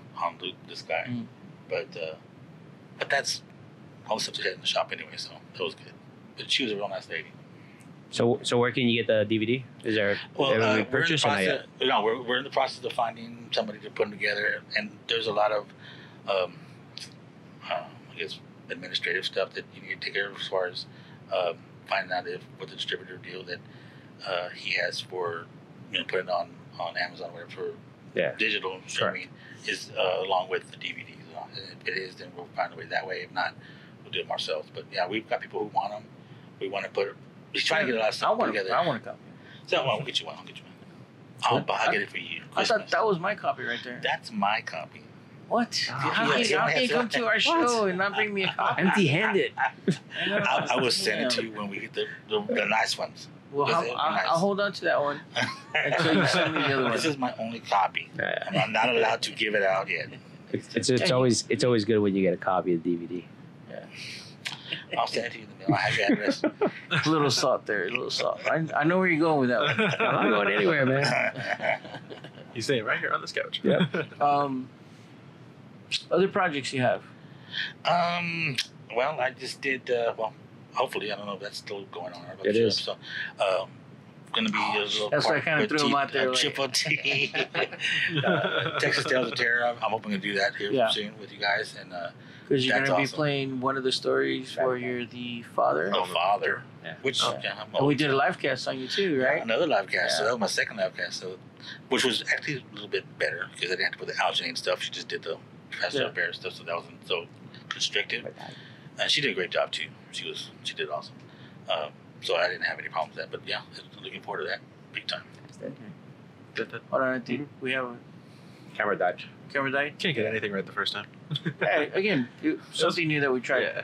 this guy. Mm. But that's all the stuff they had in the shop anyway, so that was good. But she was a real nice lady. So where can you get the DVD? Is there purchase or not yet? No, we're in the process of finding somebody to put them together, and there's a lot of, I guess, administrative stuff that you need to take care of as far as finding out what the distributor deal that he has for putting it on Amazon or whatever for digital streaming is along with the DVDs. And if it is, then we'll find a way that way. If not, we'll do them ourselves. But yeah, we've got people who want them. We want to put. He's trying to get a lot of stuff together. I want a copy. So we'll get you one. I'll get you one. I'll get it for you. I thought that was my copy right there. That's my copy. What? How can you come to our show and not bring me a copy? Empty-handed. I will send it to you when we get the nice ones. Well, I'll hold on to that one until you send me the other one. This is my only copy. I'm not allowed to give it out yet. It's always good when you get a copy of the DVD. Yeah. I'll send it to you in the mail. I have your address. A little salt there, a little salt. I know where you're going with that one. I'm not going anywhere, man. He's staying right here on this couch. Yeah. Other projects you have? Well, I just did. Hopefully, I don't know if that's still going on. It is. So, going to be a little. That's why I kind of threw him out there. Triple T. Texas Tales of Terror. I'm hoping to do that here soon with you guys, and because you're going to be playing one of the stories where you're the father. Oh, father. Yeah. Which and we did a live cast on you too, right? Yeah, another live cast. So that was my second live cast. So, which was actually a little bit better because I didn't have to put the alginate stuff. She just did the Pastor Bear stuff, so that wasn't so constricted. And she did a great job too. She did awesome. So I didn't have any problems with that. But yeah, looking forward to that big time. Hold on, dude. We have a Camera died. camera died. Can't get anything right the first time. Hey, again, something new that we tried. Yeah.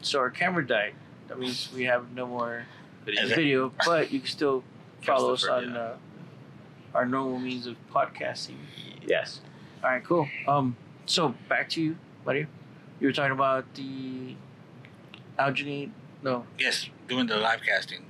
So our camera died. That means we have no more Video. video, but you can still follow us Christopher, on yeah. our normal means of podcasting. Yes. All right, cool. So back to you, buddy. You were talking about the alginate. No. Yes, doing the live casting.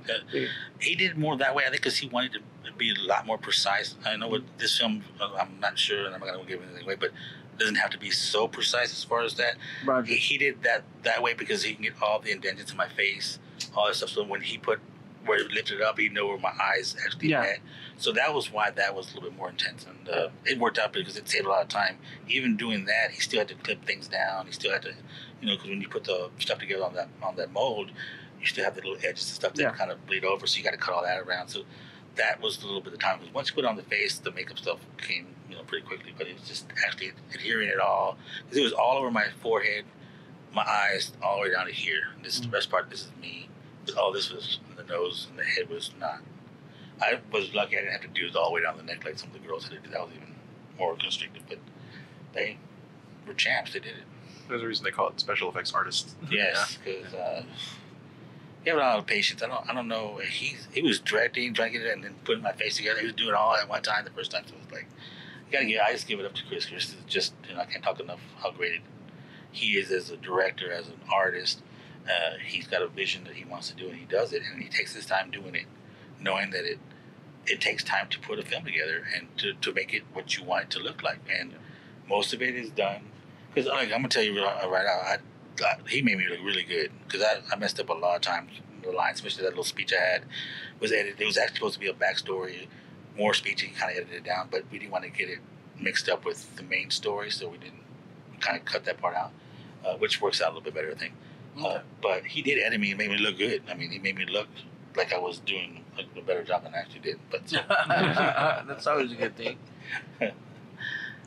He did more that way, I think, because he wanted to be a lot more precise. I know with this film, I'm not sure, and I'm not going to give anything away, but it doesn't have to be so precise as far as that. Roger. He did that way because he can get all the indentations in my face, all that stuff. So when he put where he lifted it up, he knew where my eyes actually met. So that was why that was a little bit more intense, and it worked out because it saved a lot of time. Even doing that, he still had to clip things down. He still had to, because when you put the stuff together on that mold, you still have the little edges and stuff that kind of bleed over. So you got to cut all that around. So that was a little bit of time. Because once you put it on the face, the makeup stuff came pretty quickly. But it was just actually adhering it all, because it was all over my forehead, my eyes, all the way down to here. This is the best part. This is me. All this was in the nose, and the head was not. I was lucky I didn't have to do it all the way down the neck like some of the girls had to do. That was even more constricted, but they were champs. They did it. There's a reason they call it special effects artists. Yes, because he had a lot of patience. I don't know. He was directing, trying to get it, and then putting my face together. He was doing it all at one time the first time. So it was like, I just give it up to Chris. Chris is just, I can't talk enough how great he is as a director, as an artist. He's got a vision that he wants to do, and he does it, and he takes his time doing it, knowing that it takes time to put a film together and to make it what you want it to look like. And most of it is done. Because I'm going to tell you right now, he made me look really good, because I messed up a lot of times. The lines, especially that little speech I had, was edited. It was actually supposed to be a backstory, more speech. He kind of edited it down, but we didn't want to get it mixed up with the main story, so we didn't kind of cut that part out, which works out a little bit better, I think. Okay. But he did edit me and made me look good. I mean, he made me look like I was doing a better job than I actually did. But so. That's always a good thing.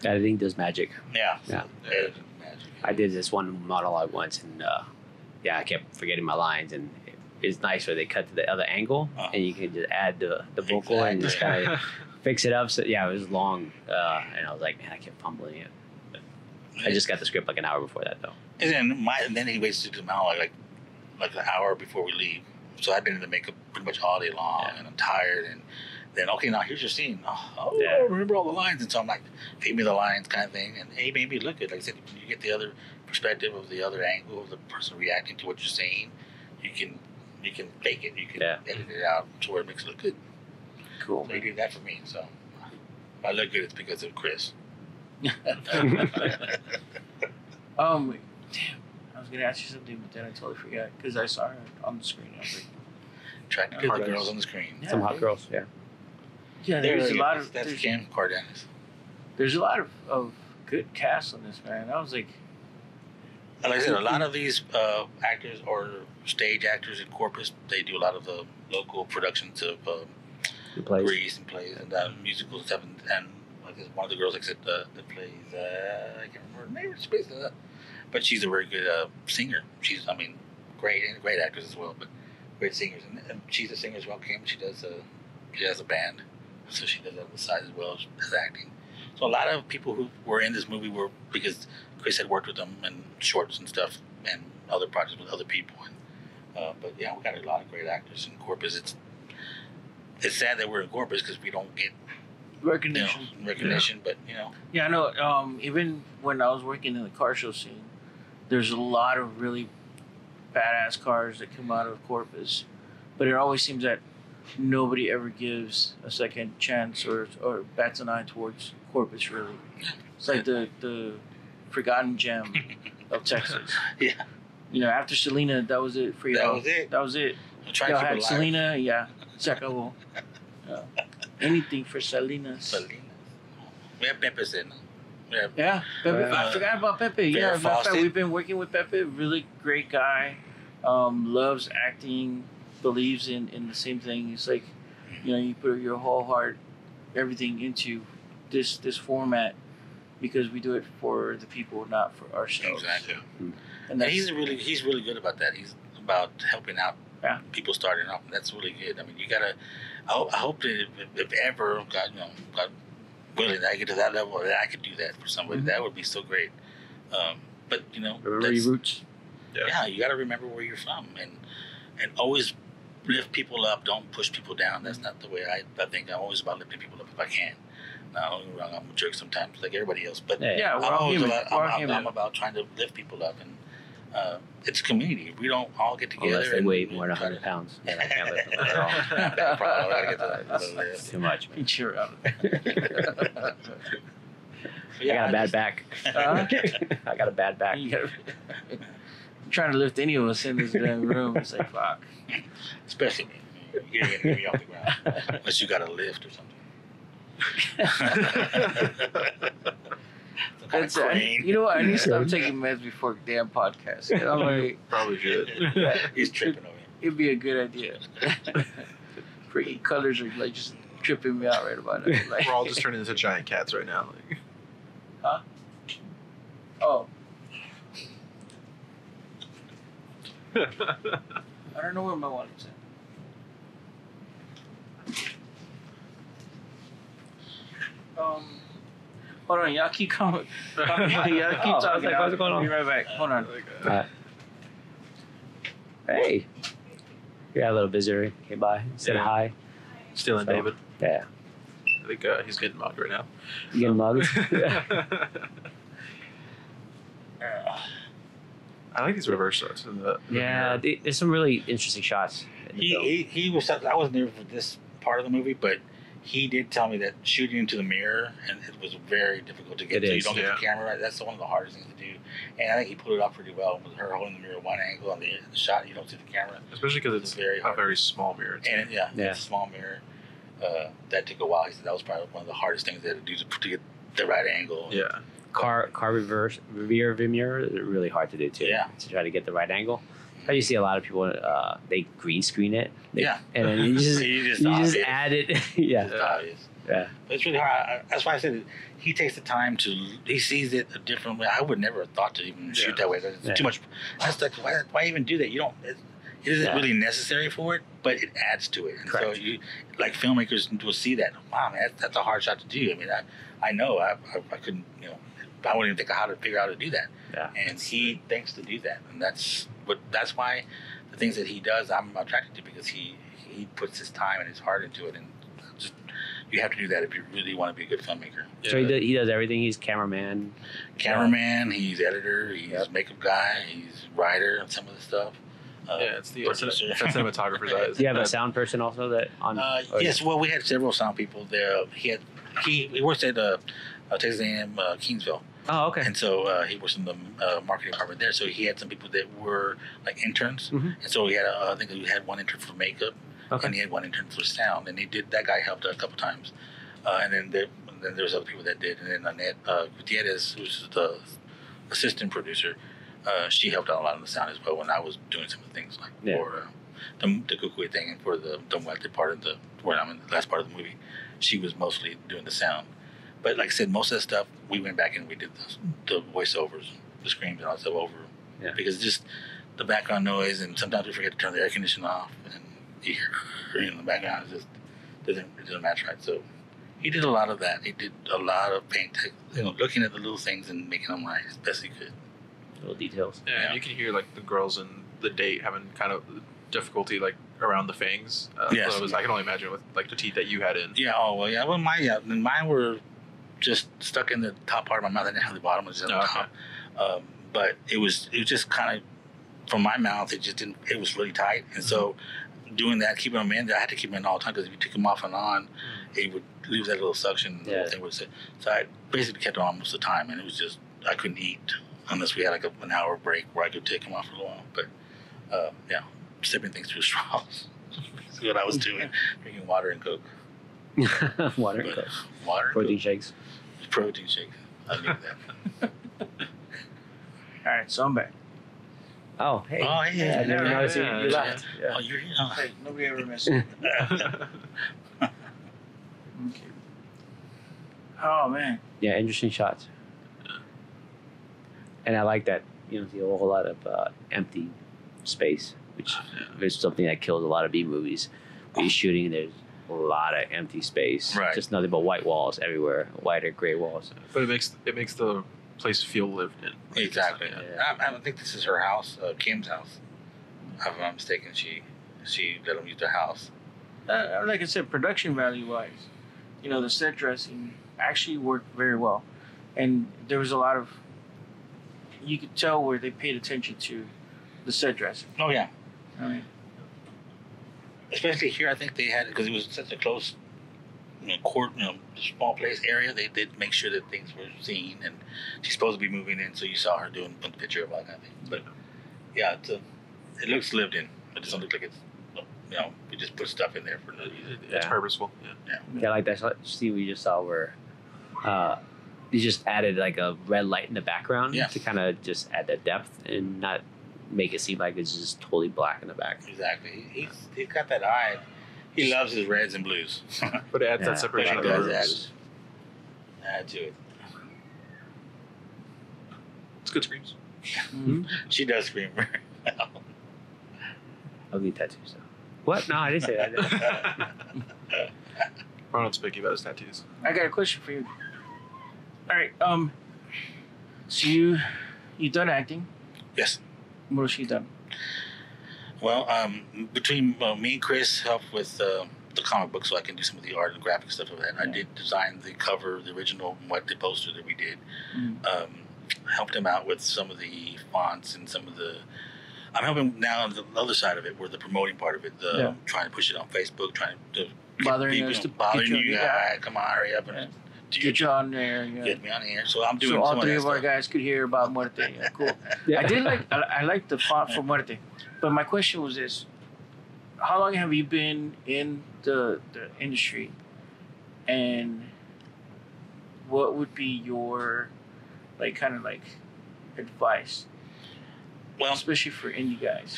Editing does magic. Yeah. Editing magic. I did this one monologue once, and I kept forgetting my lines, and it's nice where they cut to the other angle, and you can just add the vocal and just kind of fix it up. So it was long, and I was like, man, I kept fumbling it. I just got the script like an hour before that, though. And then he waits to do the monologue like an hour before we leave. So I've been in the makeup pretty much all day long, and I'm tired. And then, okay, now here's your scene. I remember all the lines. And so I'm like, feed me the lines kind of thing. And he made me look good. Like I said, when you get the other perspective of the other angle of the person reacting to what you're saying, you can fake it. You can edit it out to where it makes it look good. Cool. So he did that for me. So if I look good, it's because of Chris. Damn, I was gonna ask you something, but then I totally forgot because I saw her on the screen. I was like, trying to get the girls on the screen. Yeah, some hot girls. Yeah, there's a lot of. That's Kim Kardashian. There's a lot of good cast on this, man. I was like, like I said, a lot of these actors or stage actors in Corpus, they do a lot of the local productions of Grease and plays and musicals and stuff. And like one of the girls, like I said, that plays, I can't remember her name. She plays but she's a very good singer. She's, I mean, great actress as well, but great singers. And she's a singer as well. Kim, she has a band, so she does that on the side as well as acting. So a lot of people who were in this movie were because Chris had worked with them in shorts and stuff and other projects with other people. And, but yeah, we got a lot of great actors in Corpus. It's sad that we're in Corpus because we don't get recognition. But you know. Yeah, I know. Even when I was working in the car show scene, there's a lot of really badass cars that come out of Corpus, but it always seems that nobody ever gives a second chance or bats an eye towards Corpus. Really, it's like the forgotten gem of Texas. Yeah. You know, after Selena, that was it for y'all. That was it. Y'all had Selena, yeah. Se acabó. Anything for Salinas. We have Pepe's in. Yeah, Pepe. I forgot about Pepe. Yeah, matter of fact, we've been working with Pepe. Really great guy. Loves acting. Believes in the same thing. It's like, you know, you put your whole heart, everything into this format because we do it for the people, not for ourselves. Exactly. And he's really good about that. He's about helping out people starting off, and that's really good. I mean, you gotta. I hope that if ever God willing, I get to that level, that I could do that for somebody. That would be so great. But you know, remember your roots. Yeah, you got to remember where you're from, and always lift people up. Don't push people down. That's not the way I think. I'm always about lifting people up if I can. Now, don't get me wrong, I'm a jerk sometimes, like everybody else. But yeah, I'm about trying to lift people up, and it's a community. We don't all get together. Unless they weigh more than 100 pounds. Then I can't lift them at all. That's too much. Man. Cheer out. I got a bad back. I got a bad back. You're trying to lift any of us in this damn room. It's like, fuck. Especially me. You're going to get me off the ground. Unless you got a lift or something. You know what? I need to stop taking meds before damn podcast. I'm like, probably should. He's tripping over you. It'd be a good idea. Freaking colors are like just tripping me out right about now. Like, we're all just turning into giant cats right now. Like. Huh? Oh. I don't know where my wallet's at. Hold on, y'all keep coming. Y'all keep talking. What's going on? Be right back. Hold on. Hey. Yeah, a little visitor came by, said hi. Stealing So, David. Yeah. I think he's getting mugged right now. You getting mugged? I like these reverse shots. Yeah, there's some really interesting shots. He was. I wasn't there for this part of the movie, but he did tell me that shooting into the mirror, and it was very difficult to get to. You don't get the camera right. That's one of the hardest things to do. And I think he pulled it off pretty well with her holding the mirror one angle on the shot. You don't see the camera. Especially because it's a very small mirror. Too. And it's a small mirror. That took a while. He said that was probably one of the hardest things they had to do to get the right angle. Yeah. Car rear view mirror is really hard to do too. Yeah. To try to get the right angle. But you see a lot of people, they green screen it. And then you just add it. Yeah. It's obvious. Yeah. But it's really hard. That's why I said he takes the time he sees it a different way. I would never have thought to even shoot that way. It's too much. That's like, why even do that? You don't, it isn't really necessary for it, but it adds to it. And Correct. so you, like filmmakers will see that. Wow, man, that's a hard shot to do. I mean, I know I couldn't, I wouldn't even think of how to figure out how to do that. Yeah. And he thinks to do that. And that's why the things that he does, I'm attracted to, because he puts his time and his heart into it. And just, you have to do that if you really want to be a good filmmaker. So he does everything. He's cameraman. He's editor, he's makeup guy, he's writer on some of the stuff. It's the cinematographer's eyes. Do you have a sound person also that on? Yes, well, we had several sound people there. He works at Texas A&M Kingsville. Oh, okay. And so he works in the marketing department there. So he had some people that were like interns. Mm-hmm. And so he had, I think he had one intern for makeup, and he had one intern for sound. And that guy helped a couple times. And then there was other people that did. And then Annette Gutierrez, who's the assistant producer, she helped out a lot on the sound as well when I was doing some of the things like for the Kukui thing and for the Muerte part of where I'm in the last part of the movie. She was mostly doing the sound. But like I said, most of that stuff, we went back and we did the voiceovers. the screams and all that stuff over. Yeah. Because just the background noise, and sometimes we forget to turn the air conditioning off, and you hear in the background. It doesn't match right. So he did a lot of that. He did a lot of looking at the little things and making them right as best he could. Little details. Yeah, and you can hear like the girls in the date having kind of difficulty like around the fangs. Yes. So I can only imagine with like the teeth that you had in. Yeah. Oh well. Yeah. Well, mine were just stuck in the top part of my mouth. I didn't have the bottom. It was just on the top. But it was just kind of from my mouth. It just didn't. It was really tight, and so doing that, keeping them in, I had to keep them in all the time because if you took them off and on, it would lose that little suction. The whole thing would sit. So I basically kept them on most of the time, and it was just I couldn't eat unless we had like an hour break where I could take them off for a little while. But sipping things through straws. That's what I was doing. Drinking water and Coke. Water and Coke. Water. Protein shakes. Protein shakes. I need that. All right, so I'm back. Oh, hey. Oh, hey. I never noticed you left. Yeah. Oh, you're here. Oh. Hey, nobody ever messes with me. Okay. Oh man. Yeah, interesting shots. And I like that you see a whole lot of empty space, which is something that kills a lot of B movies. When you're shooting, there's a lot of empty space. Right. Just nothing but white walls everywhere, white or gray walls. But it makes the place feel lived in. Exactly. Yeah. I don't think this is her house, Kim's house. If I'm not mistaken, she let them use the house. Like I said, production value wise, the set dressing actually worked very well, and there was a lot of. You could tell where they paid attention to the set dressing. Oh yeah. I mean, especially here, I think they had because it was such a close, court, small place area. They did make sure that things were seen, and she's supposed to be moving in, so you saw her doing the picture of all that thing. But yeah, it looks lived in. It doesn't look like it's, we just put stuff in there for no reason. It's purposeful. Yeah, like that scene we just saw where you just added like a red light in the background to kind of just add that depth and not make it seem like it's just totally black in the back. Exactly. He's got that eye. He loves his reds and blues. But it adds that separation of the rooms. Add to it. It's good screams. Mm-hmm. She does scream. Ugly tattoos though. What? No, I didn't say that. Ronald's picky about his tattoos. I got a question for you. All right. So you done acting? Yes. What has she done? Well, between me and Chris helped with the comic book, so I can do some of the art and graphic stuff of that. And I did design the cover, the original Muerte poster that we did. Helped him out with some of the fonts and some of the. I'm helping now on the other side of it, where the promoting part of it, trying to push it on Facebook, trying to bothering us to bothering get you guys. Come on, hurry up and get you on there. Yeah. Get me on here. So I'm doing. So all some three of our stuff. guys could hear about Muerte. Yeah, cool. Yeah. I like the font for Muerte, but my question was this: how long have you been in the industry, and what would be your advice? Well, especially for indie guys.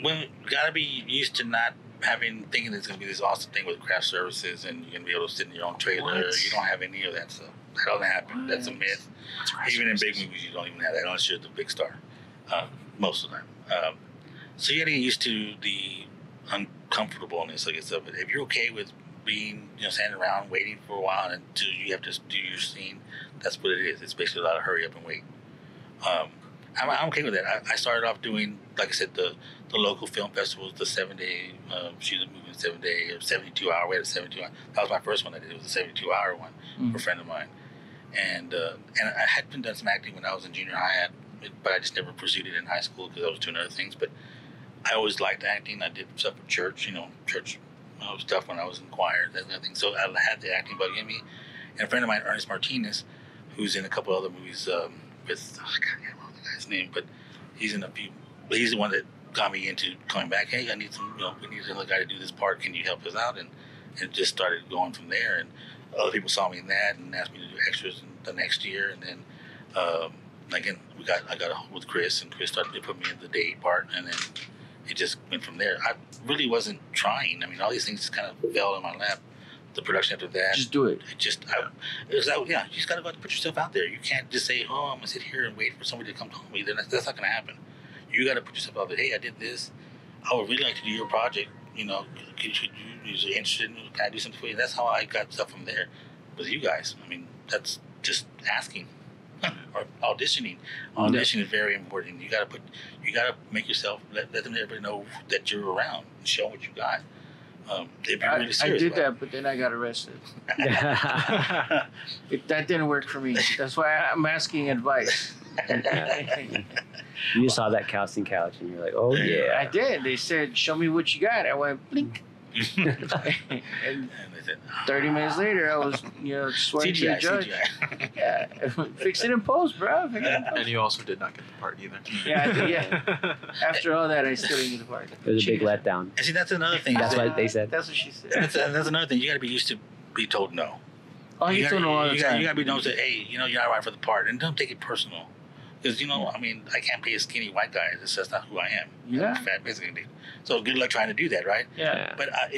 Well, you gotta be used to not thinking it's gonna be this awesome thing with craft services and you're gonna be able to sit in your own trailer. What? You don't have any of that stuff. That doesn't happen. That's a myth. Even in big movies, you don't even have that unless you're the big star. Most of the time. So you gotta get used to the uncomfortableness, I guess, of it. If you're okay with being, standing around waiting for a while until you have to do your scene, that's what it is. It's basically a lot of hurry up and wait. I'm okay with that. I started off doing, like I said, the local film festivals, the 7-day, shoot a movie in 7 day, or 72 hour. We had a 72 hour. That was my first one I did. It was a 72 hour one for a friend of mine. And I had been done some acting when I was in junior high, but I just never pursued it in high school because I was doing other things. But I always liked acting. I did stuff for church, church stuff when I was in choir, that kind of thing. So I had the acting bug in me. And a friend of mine, Ernest Martinez, who's in a couple other movies with, I can't remember the guy's name, but he's in a few. But he's the one that got me into coming back. Hey, I need some, we need another guy to do this part. Can you help us out? And it just started going from there. And other people saw me in that and asked me to do extras the next year. And then again, I got a hold with Chris, and Chris started to put me in the day part, and then it just went from there. I really wasn't trying. I mean, all these things just kind of fell in my lap the production after that. Just do it. It was like, yeah, you just gotta go out and put yourself out there. You can't just say, oh, I'm gonna sit here and wait for somebody to come to me. Then that's not gonna happen. You gotta put yourself out there. Hey, I did this. I would really like to do your project. You know, you interested? Can I do something for you? That's how I got stuff from there with you guys. I mean, that's just asking or auditioning. Audition is very important. You gotta make yourself let them everybody know that you're around and show what you got. If you're really serious, I did that, but then I got arrested. That didn't work for me. That's why I'm asking advice. You saw that casting couch and you're like, oh yeah. I did. They said, show me what you got. I went blink. And and they said, 30 minutes later, I was, swearing to the judge. CGI. Yeah, fix it in post, bro. And you also did not get the part either. Yeah, I did, yeah. After all that, I still didn't get the part. It was a big letdown. And see, that's another thing. That's what they said. That's what she said. That's another thing. You got to be used to be told no. Oh, you told me all the time. You got to be known that, hey, you're not right for the part, and don't take it personal. Because, I mean, I can't play a skinny white guy. That's not who I am. Yeah. I'm fat, basically. So good luck trying to do that, right? Yeah. But, I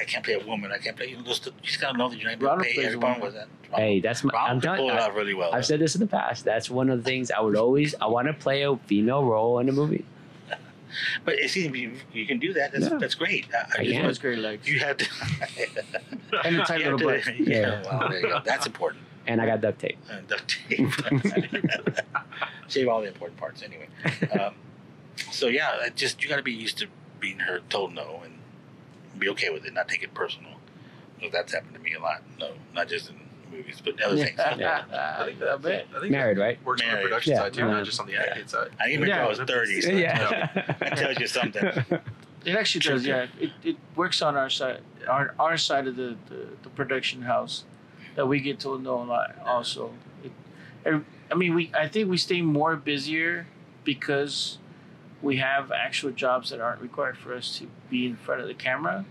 can't play a woman. I can't play, you just got to know that you're not going to pay everyone with that. Hey, that's my, I'm telling you. Out really well. I've said this in the past. That's one of the things I want to play a female role in a movie. But see, if you can do that, that's great. That's great legs. You have to. And a tight little butt. Yeah. Well, there you go. That's important. And I got duct tape. Duct tape. Shave all the important parts anyway. So yeah, you got to be used to being told no and be okay with it, not take it personal. Because that's happened to me a lot. No, not just in movies, but other things. Yeah. I think Married, right? Works on the production side too, not just on the acting side. I didn't even know I was 30. So Yeah. that tells you something. It actually does, yeah. It works on our side, our side of the production house, that we get told no a lot. Also, I think we stay more busier because we have actual jobs that aren't required for us to be in front of the camera,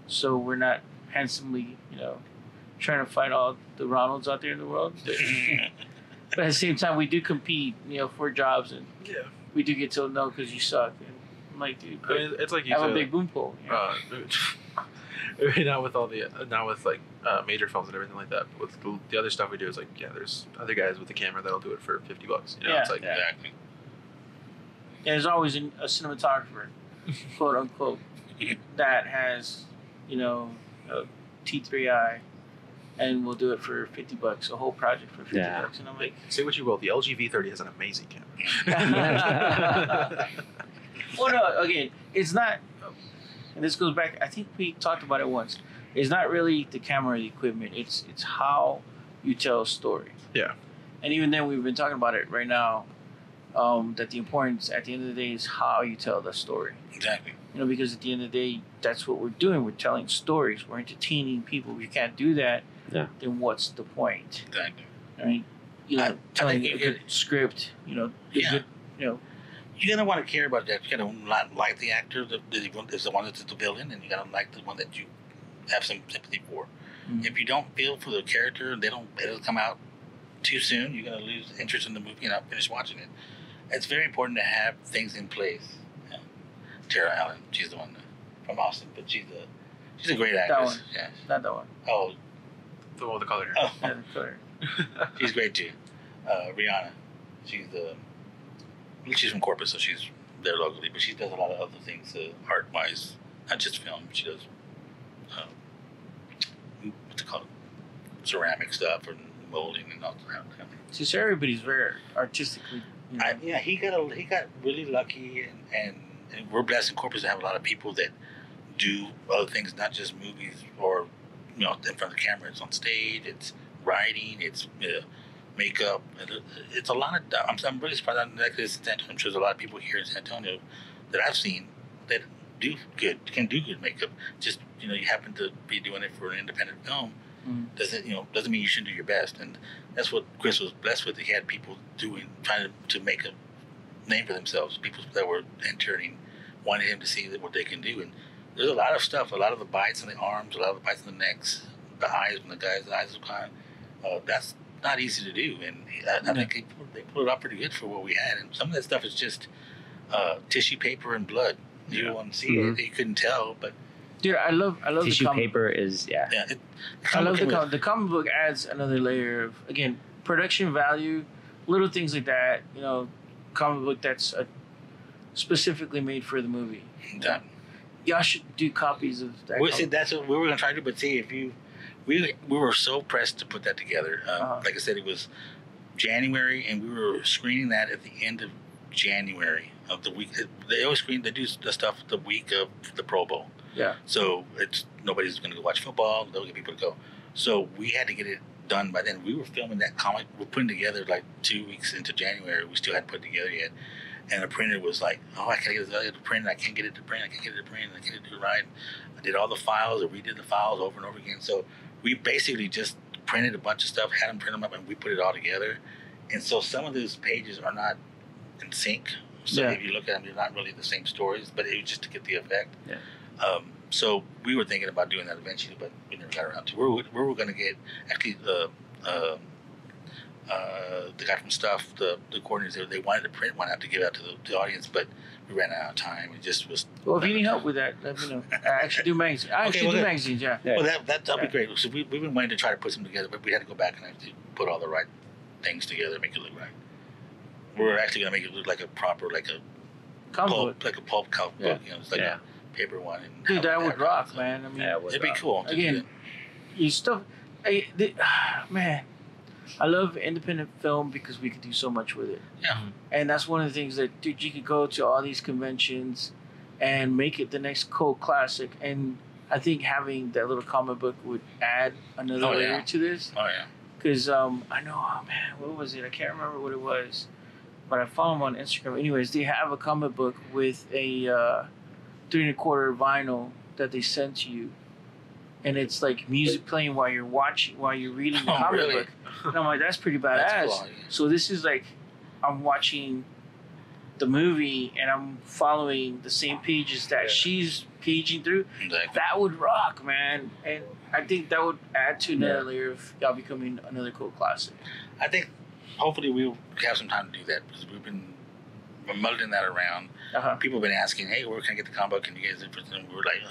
so we're not handsomely, trying to fight all the Ronalds out there in the world. But at the same time, we do compete, for jobs, and we do get told no because you suck. And I'm like, dude, it's like you have said, a big boom pole. Not with like major films and everything like that. With the other stuff we do, is like, there's other guys with the camera that'll do it for $50. It's like Exactly. And there's always a cinematographer, quote unquote, that has, a T3i, and we'll do it for $50, a whole project for $50. And I'm like, say what you will, the LG V30 has an amazing camera. well, no, again, it's not. And this goes back. I think we talked about it once. It's not really the camera, or the equipment. It's how you tell a story. Yeah. And even then, we've been talking about it right now. That the importance at the end of the day is how you tell the story. Exactly. Because at the end of the day, that's what we're doing. We're telling stories. We're entertaining people. If you can't do that, then what's the point? Exactly. I mean, telling a good script. Good, You're gonna want to care about that. You're gonna not like the actor that is the one that's the villain, and you gotta like the one that you have some sympathy for. Mm-hmm. If you don't feel for the character, it'll come out too soon. You're gonna lose interest in the movie and not finish watching it. It's very important to have things in place. Tara Allen, she's the one from Austin, but she's a great actress. That one. Yeah. Not that one. Oh, the one with the color hair. Oh, Yeah, the color. she's great too. Rihanna, she's from Corpus, so she's there locally, but she does a lot of other things art-wise, not just film. She does what's it called, ceramic stuff and molding and all that. So everybody's very artistically. He got really lucky, and we're blessed in Corpus to have a lot of people that do other things, not just movies or in front of the camera. It's on stage, it's writing, it's makeup. It's a lot of. I'm really surprised. I'm sure there's a lot of people here in San Antonio that I've seen that can do good makeup. Just you happen to be doing it for an independent film. Doesn't mean you shouldn't do your best. And that's what Chris was blessed with. He had people trying to make a name for themselves. People that were interning wanted him to see what they can do. And there's a lot of stuff. A lot of the bites in the arms, a lot of the bites in the necks, the eyes when the eyes are kind. That's not easy to do. And I think they pulled it off pretty good for what we had. And some of that stuff is just tissue paper and blood. You don't want to see it. You couldn't tell, but Dude, I love Tissue the paper is I love the comic book adds another layer of, again, production value, little things like that. You know, comic book that's specifically made for the movie. Yeah. Y'all should do copies of that. See, that's what we were gonna try to do. But see, if we were so pressed to put that together. Like I said, it was January, and we were screening that at the end of January of the week. They always screen. They do the stuff the week of the Pro Bowl. Yeah. So nobody's going to go watch football. They'll get people to go. So we had to get it done by then. We were filming that comic. We're putting together like 2 weeks into January. We still hadn't put it together yet. And the printer was like, "Oh, I can't get it to print. I can't get it to print. I can't get it to print. I can't get it to write." I did all the files. I redid the files over and over again. So we basically just printed a bunch of stuff, had them print them up, and we put it all together. And so some of those pages are not in sync. So if you look at them, they're not really the same stories, but it was just to get the effect. Yeah. So we were thinking about doing that eventually, but we never got around to. We were going to get actually the guy from Stuff, the coordinators. They wanted to print one out to give out to the audience, but we ran out of time. It just was. Well, if you need help with that, let me know. I actually do magazines. Magazines. Yeah. Well, that'll be great. So we've been waiting to try to put some together, but we had to go back and have to put all the right things together, make it look right. We're actually going to make it look like a proper, like a pulp, like a pulp comic book. You know, it's like a paper one. And dude, that would rock, man. I mean, it'd be cool. Again, you stuff, man. I love independent film because we can do so much with it. Yeah. And that's one of the things that, dude, you could go to all these conventions and make it the next cult classic. And I think having that little comic book would add another layer to this. Oh yeah. Because I know, what was it? I can't remember what it was, but I follow them on Instagram. Anyways, they have a comic book with a 3 1/4 vinyl that they send to you, and it's like music playing while you're reading the comic book. And I'm like, that's pretty badass. Cool, yeah. So this is like, I'm watching the movie and I'm following the same pages that she's paging through. Exactly. That would rock, man. And I think that would add to another layer of y'all becoming another cult classic. I think hopefully we'll have some time to do that because we're muddling that around. People have been asking, "Hey, where can I get the comic book?" And you guys, we're like,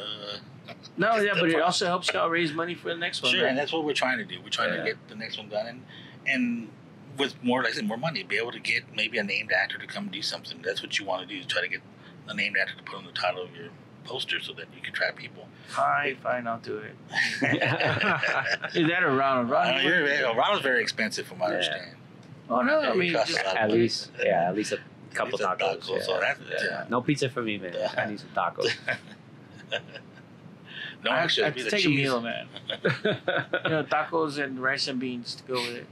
No, yeah, but it also helps y'all raise money for the next one. Sure, right? and that's what we're trying to do. We're trying to get the next one done, and with more, like I said, more money, be able to get maybe a named actor to come do something. That's what you want to do, is try to get a named actor to put on the title of your poster so that you can attract people. Fine, I'll do it. Is that a Ronald? Ronald's very expensive from what I understand. Oh no, I mean at least a couple tacos. So no pizza for me, man. I need some tacos. No, I actually, have to take a meal, man. Tacos and rice and beans to go with it.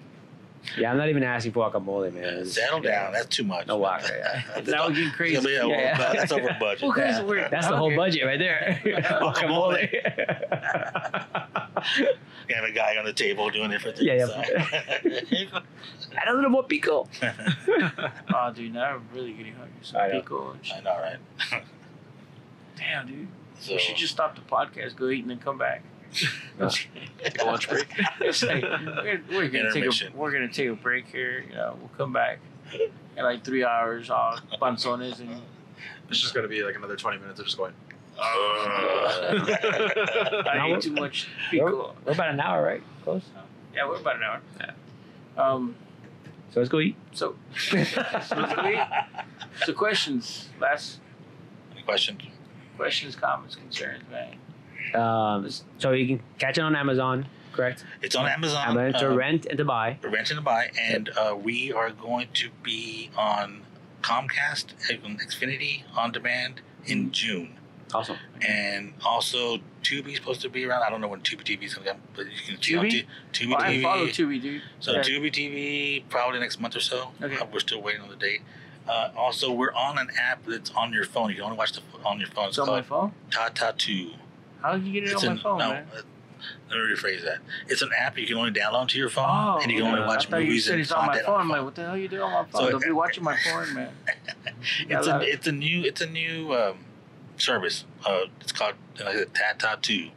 Yeah, I'm not even asking for guacamole, man. Settle down. That's too much. No guaca. Now we're getting crazy. That's over budget. Well, that's the whole budget right there. Guacamole. You have a guy on the table doing it for the Add a little more pico. Oh, dude, now I'm really getting hungry. Some pico and shit. I know, right? Damn, dude. So, we should just stop the podcast, go eat, and then come back. Take a lunch break. It's like, we're gonna take a break here. We'll come back in like 3 hours. All panzones and. It's just gonna be like another 20 minutes of just going. I ate too much pico. We're about an hour, right? Close. Yeah, we're about an hour. Yeah. So let's go eat. So let's go eat. So questions. Any questions? Questions, comments, concerns, man. So you can catch it on Amazon, correct? It's on Amazon. To rent and to buy. Rent and to buy, and we are going to be on Comcast, Xfinity on demand in June. Awesome. And also Tubi's supposed to be around. I don't know when Tubi TV is going to come, but you can see on Tubi TV. I follow Tubi, dude. So Tubi TV probably next month or so. Okay. We're still waiting on the date. Also, we're on an app that's on your phone. You can only watch on your phone. It's on my phone? Tata 2. How did you get it on my phone, man? Let me rephrase that. It's an app you can only download to your phone, and you can only watch movies and content. You said it's on my phone. I'm like, phone. what the hell you do on my phone? Don't be watching my porn, man. It's a new service. It's called Tata 2.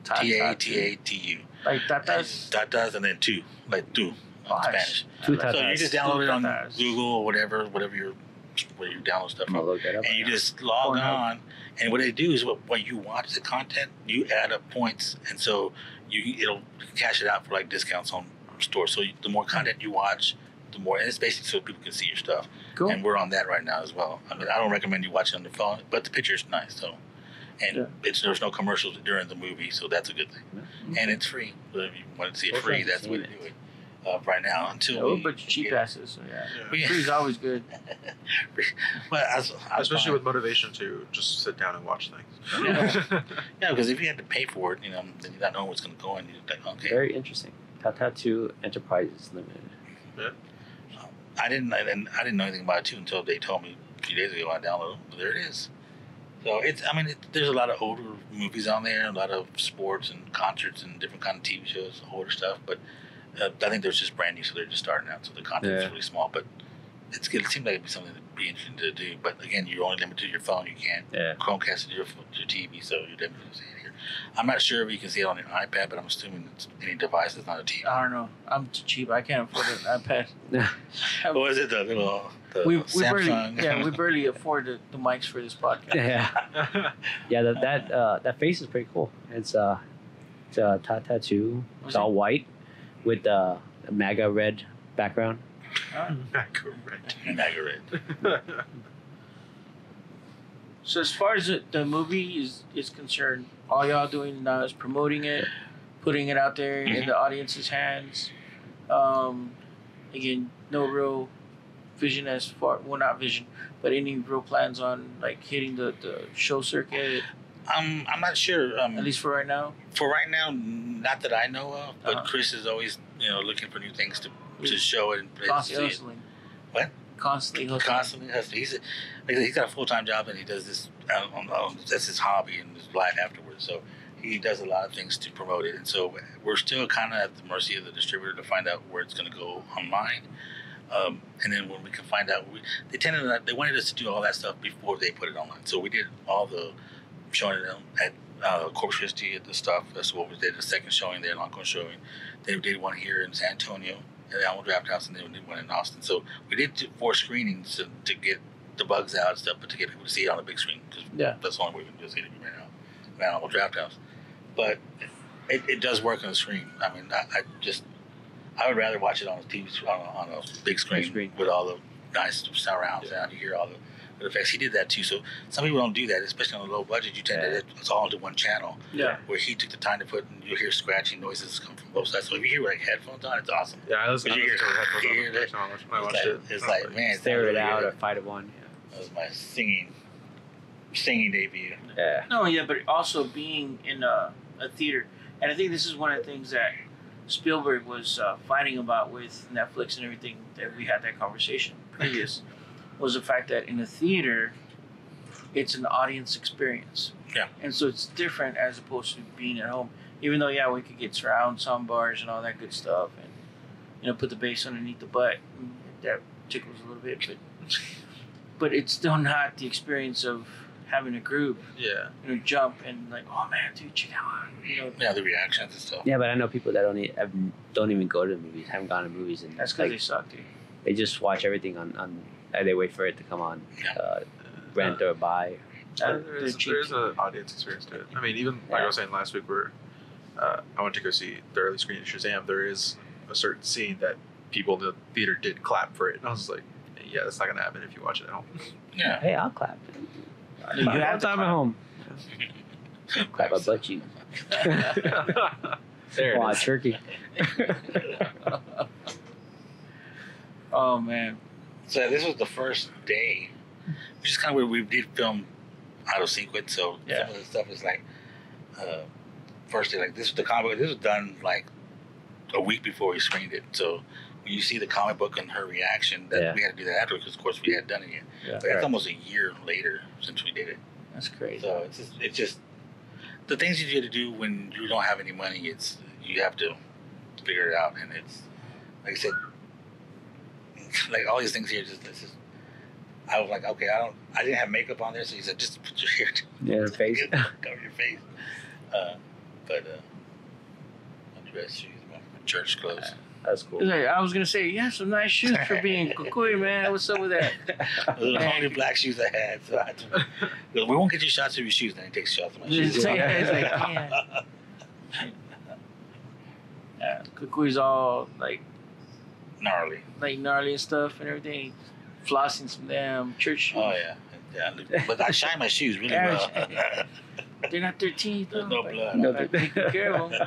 T-A-T-A-T-U. Like tatas? Tatas and then two. Like two. In Spanish. Two So tatas. you just download it on Tatas. Google or whatever you download stuff I'm gonna from. look that up. And you just log on, And what they do is when you watch the content, you add up points, and so it'll cash it out for like discounts on stores. So the more content you watch, the more, and it's basically so people can see your stuff. Cool. And we're on that right now as well. I mean, I don't recommend you watch it on the phone, but the picture is nice, so. And there's no commercials during the movie, so that's a good thing. Yeah. And it's free. So if you want to see it free, that's the way to do it. Right now, until a bunch of cheap asses. So yeah. Free is always good. But especially with motivation to just sit down and watch things. Yeah, because if you had to pay for it, then you not know what's going to go in. You're like, okay. Very interesting. Tata 2 Enterprises Limited. Yeah. I didn't know anything about it too until they told me a few days ago. I downloaded it. But there it is. So there's a lot of older movies on there, a lot of sports and concerts and different kind of TV shows, older stuff. But I think they're just brand new, so they're just starting out. So the content is really small, but it seems like it'd be something that'd be interesting to do. But again, you're only limited to your phone. You can't Chromecast to your TV, so you're limited to see it here. I'm not sure if you can see it on your iPad, but I'm assuming it's any device that's not a TV. I don't know. I'm too cheap. I can't afford an iPad. What is it? The little Samsung? We barely afford the mics for this podcast. Yeah, that face is pretty cool. It's Tata 2. It's all white with a MAGA red background. MAGA red. So as far as the movie is concerned, all y'all doing now is promoting it, putting it out there in the audience's hands. Again, no real vision as far, well, not vision, but any real plans on like hitting the show circuit. I'm not sure. At least for right now. For right now, not that I know of. But Chris is always looking for new things to show it and constantly hustling. What? Constantly hustling. He's got a full-time job and he does this. That's his hobby and his life afterwards. So he does a lot of things to promote it. And so we're still kind of at the mercy of the distributor to find out where it's going to go online. And then when we can find out, they wanted us to do all that stuff before they put it online. So we did all the showing them at Corpus Christi at the stuff. That's what we did. The second showing there, an encore showing. They did one here in San Antonio at the Alamo Draft House, and then we did one in Austin. So we did 4 screenings to get the bugs out and stuff, but to get people to see it on the big screen. Because that's the only way we can do it right now at the Alamo Draft House. But it does work on the screen. I mean, I would rather watch it on a TV on a big screen with all the nice surround sound. You hear all the effects. He did that too. So some people don't do that, especially on a low budget. You tend to it's all into one channel. Yeah. Where he took the time to put, and you'll hear scratching noises come from both sides. So if you hear like headphones on, it's awesome. Yeah, I listened to headphones on when I watched it. It's like, man, stare it out or fight at one. That was my singing debut. Yeah. No, yeah, but also being in a theater, and I think this is one of the things that Spielberg was fighting about with Netflix and everything that we had that conversation previous. Was the fact that in a theater, it's an audience experience. Yeah. And so it's different as opposed to being at home. Even though, we could get surround sound bars and all that good stuff and, put the bass underneath the butt. That tickles a little bit, but it's still not the experience of having a group, jump and like, oh man, dude, check out, Yeah, the reactions and stuff. Yeah, but I know people that don't even go to the movies, haven't gone to movies, and that's because they suck, dude. They just watch everything on they wait for it to come on, rent or buy. There is an audience experience to it. I mean, even like I was saying last week, where I went to go see the early screening of Shazam, there is a certain scene that people in the theater did clap for it. And I was like, yeah, that's not going to happen if you watch it at home. Yeah. Hey, I'll clap. You have time at home. Clap my butt cheek. There it is. Turkey. Oh, man. So this was the first day, which is kind of where we did film out of sequence. So some of the stuff is like first day, like this was the comic book. This was done like a week before we screened it. So when you see the comic book and her reaction, that we had to do that afterwards because of course we hadn't done it yet. Yeah. But it's almost a year later since we did it. That's crazy. So it's just the things you get to do when you don't have any money. You have to figure it out, and it's like I said. Like all these things here, I was like, okay, I didn't have makeup on there, so he said, just put your hair, face, cover your face. But my dress shoes, my church clothes. That's cool. He's like, I was gonna say, you have some nice shoes for being Kukui, man. What's up with that? Those are the only black shoes I had. So we won't get you shots of your shoes. Then he takes shots of my shoes. It's like, yeah. Yeah, Kukui's all like Gnarly. and stuff and everything. Flossing some damn church shoes. Oh yeah. But I shine my shoes really well. They're not 13. There's no blood. No, Take good care of them.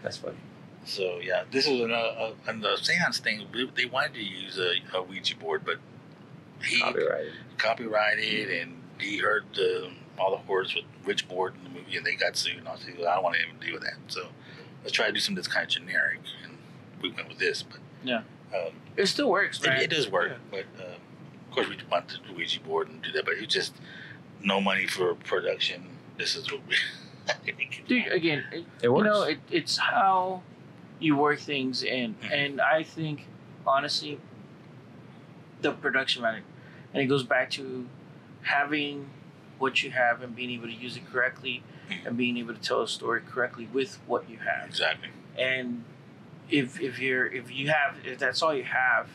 That's funny. So yeah, this is on the seance thing. They wanted to use a Ouija board, but he copyrighted, and he heard all the horrors with Witch board in the movie, and they got sued. And I said, I don't want to even deal with that. So let's try to do something that's kind of generic, and we went with this. But yeah, it still works, man. It does work, but of course we want the Ouija board and do that, but it's just no money for production. This is what we. Dude, again, it works. You know, it's how you work things in, and I think honestly, the production value, and it goes back to having what you have and being able to use it correctly, and being able to tell a story correctly with what you have. Exactly. And if that's all you have,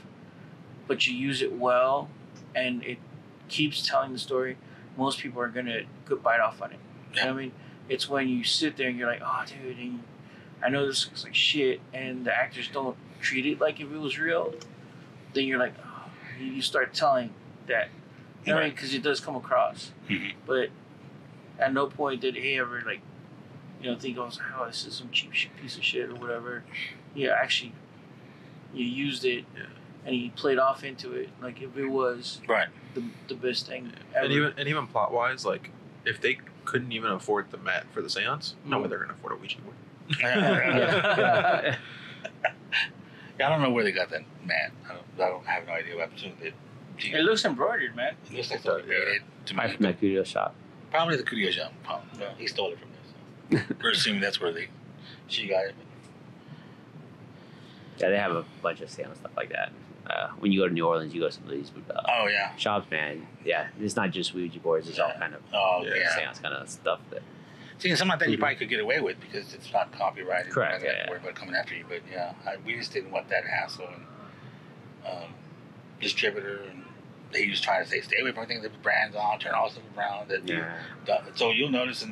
but you use it well, and it keeps telling the story, most people are gonna bite off on it. Yeah. You know what I mean? It's when you sit there and you're like, oh, dude, and I know this looks like shit, and the actors don't treat it like if it was real. Then you're like, oh, you start telling that, you know what I mean? Because it does come across. Mm-hmm. But at no point did he ever think, oh, this is some cheap piece of shit or whatever. Yeah, actually, you used it, and he played off into it like if it was the best thing ever. And even plot wise, like if they couldn't even afford the mat for the seance, no way they're gonna afford a Ouija board. Yeah, I don't know where they got that mat. I have no idea what happened to it. It looks embroidered, man. It looks like somebody made it to me. From that Curio shop. Probably the Curio shop. No, he stole it from us. So. We're assuming that's where she got it. Yeah, they have a bunch of seance stuff like that. When you go to New Orleans, you go to some of these shops, man. Yeah, it's not just Ouija boards. It's all kind of seance kind of stuff. See, something like that you probably could get away with because it's not copyrighted. Correct. You don't have to worry about coming after you. But we just didn't want that hassle. And distributor, and he was trying to say, stay away from everything that brands on, turn all stuff around. So you'll notice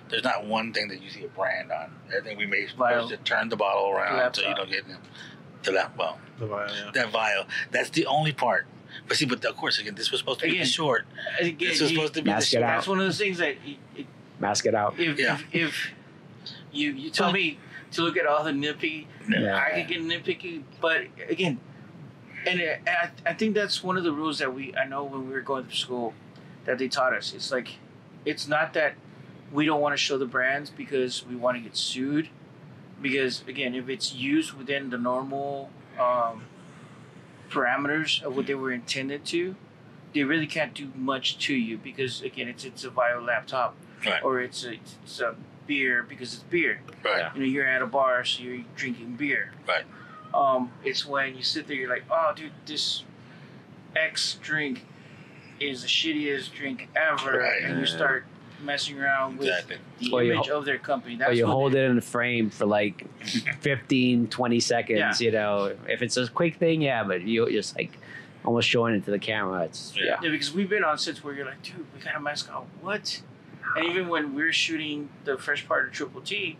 there's not one thing that you see a brand on. Everything we made was to turn the bottle around so you don't get the vial. That vial. That's the only part. But see, of course, again, this was supposed to be the short. This was supposed to be the short. That's one of those things that mask it out. If you tell me to look at all the nitpicky, I can get nitpicky. But again, and I think that's one of the rules that I know when we were going through school that they taught us. It's like, it's not that we don't want to show the brands because we want to get sued. Because again, if it's used within the normal parameters of what they were intended to, they really can't do much to you because again, it's a Vio laptop, or it's a beer because it's beer. Right. You know, you're at a bar, so you're drinking beer. Right. It's when you sit there, you're like, oh, dude, this X drink is the shittiest drink ever, and you start messing around with the image of their company. That's you hold it in the frame for like 15, 20 seconds, you know. If it's a quick thing, but you just like almost showing it to the camera. It's because we've been on sets where you're like, dude, we got a mask on. What? And even when we were shooting the fresh part of Triple T,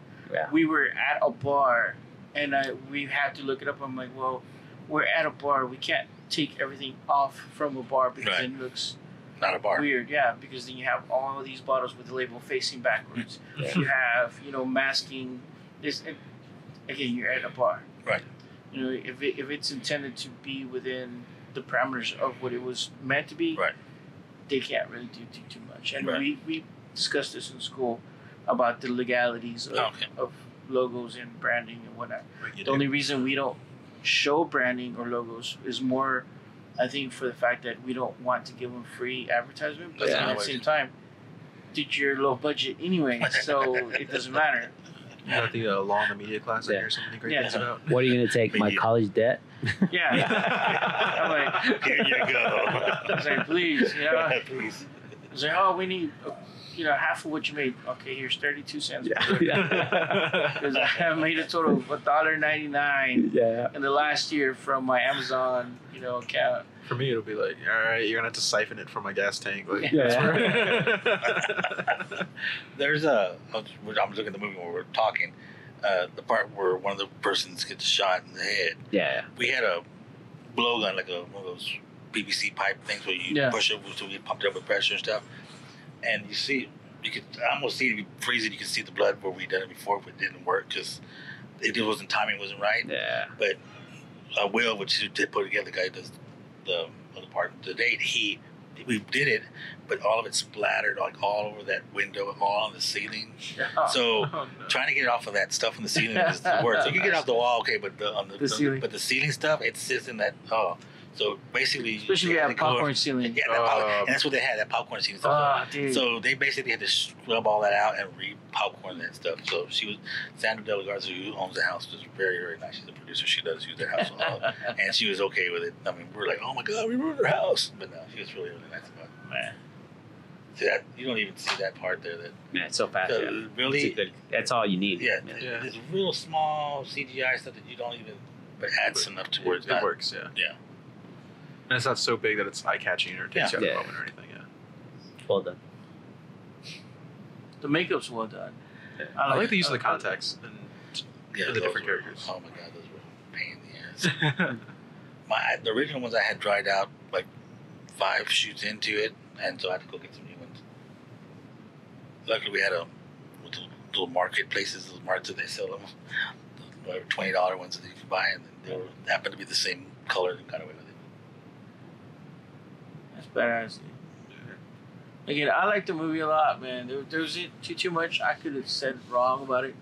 we were at a bar, and we had to look it up. I'm like, well, we're at a bar. We can't take everything off from a bar because it looks not a bar. Weird, because then you have all of these bottles with the label facing backwards. You have, masking this. Again, you're at a bar. Right. You know, if it's intended to be within the parameters of what it was meant to be, they can't really do too much. And we discussed this in school about the legalities of logos and branding and whatnot. The only reason we don't show branding or logos is more, I think, for the fact that we don't want to give them free advertisement, but at the same time, dude, you're low budget anyway, so it doesn't matter. You got the law and the media class I hear so many great things about. What are you going to take? My college debt? I'm like, here you go. I was like, please, Please. It's like, oh, we need, half of what you made. Okay, here's 32 cents. Yeah. Because I made a total of $1.99 in the last year from my Amazon, account. For me, it'll be like, all right, you're gonna have to siphon it from my gas tank. Like, There's I'm looking at the movie where we're talking. The part where one of the persons gets shot in the head. Yeah. We had a blowgun, like one of those PVC pipe things where you push it so you pump it up with pressure and stuff. And you could almost see it freezing. You can see the blood where we done it before, but it didn't work because timing wasn't right. Yeah. But Will, which did put together, the guy who does the other part, the date, we did it, but all of it splattered like all over that window, all on the ceiling. So trying to get it off of that stuff on the ceiling is the worst. So you can get it off the wall, okay, but the ceiling. But the ceiling stuff, it sits in that. So basically, especially if you have popcorn ceiling. Yeah, and that's what they had, that popcorn ceiling stuff. Dude. So they basically had to scrub all that out and re-popcorn that stuff. So Sandra Del Garza, who owns the house, was very, very nice. She's a producer. She does use the house a lot. And she was okay with it. I mean, we were like, oh my God, we ruined her house. But no, she was really, really nice about it. Man. See that, you don't even see that part there. It's so fast. Really, that's all you need. Yeah, there's real small CGI stuff that you don't even, but adds enough to where it works. Yeah. And it's not so big that it's eye-catching or takes you out of the moment or anything. Yeah. Well done. The makeup's well done. Yeah. I like the use of the contacts and the different characters. Oh my God, those were a pain in the ass. The original ones I had dried out like 5 shoots into it, and so I had to go get some new ones. Luckily, we had little marketplaces, little marts that they sell them, $20 ones that you can buy, and they happened to be the same color and got away with it. Badass. Again, I like the movie a lot, man. There wasn't too much I could have said wrong about it,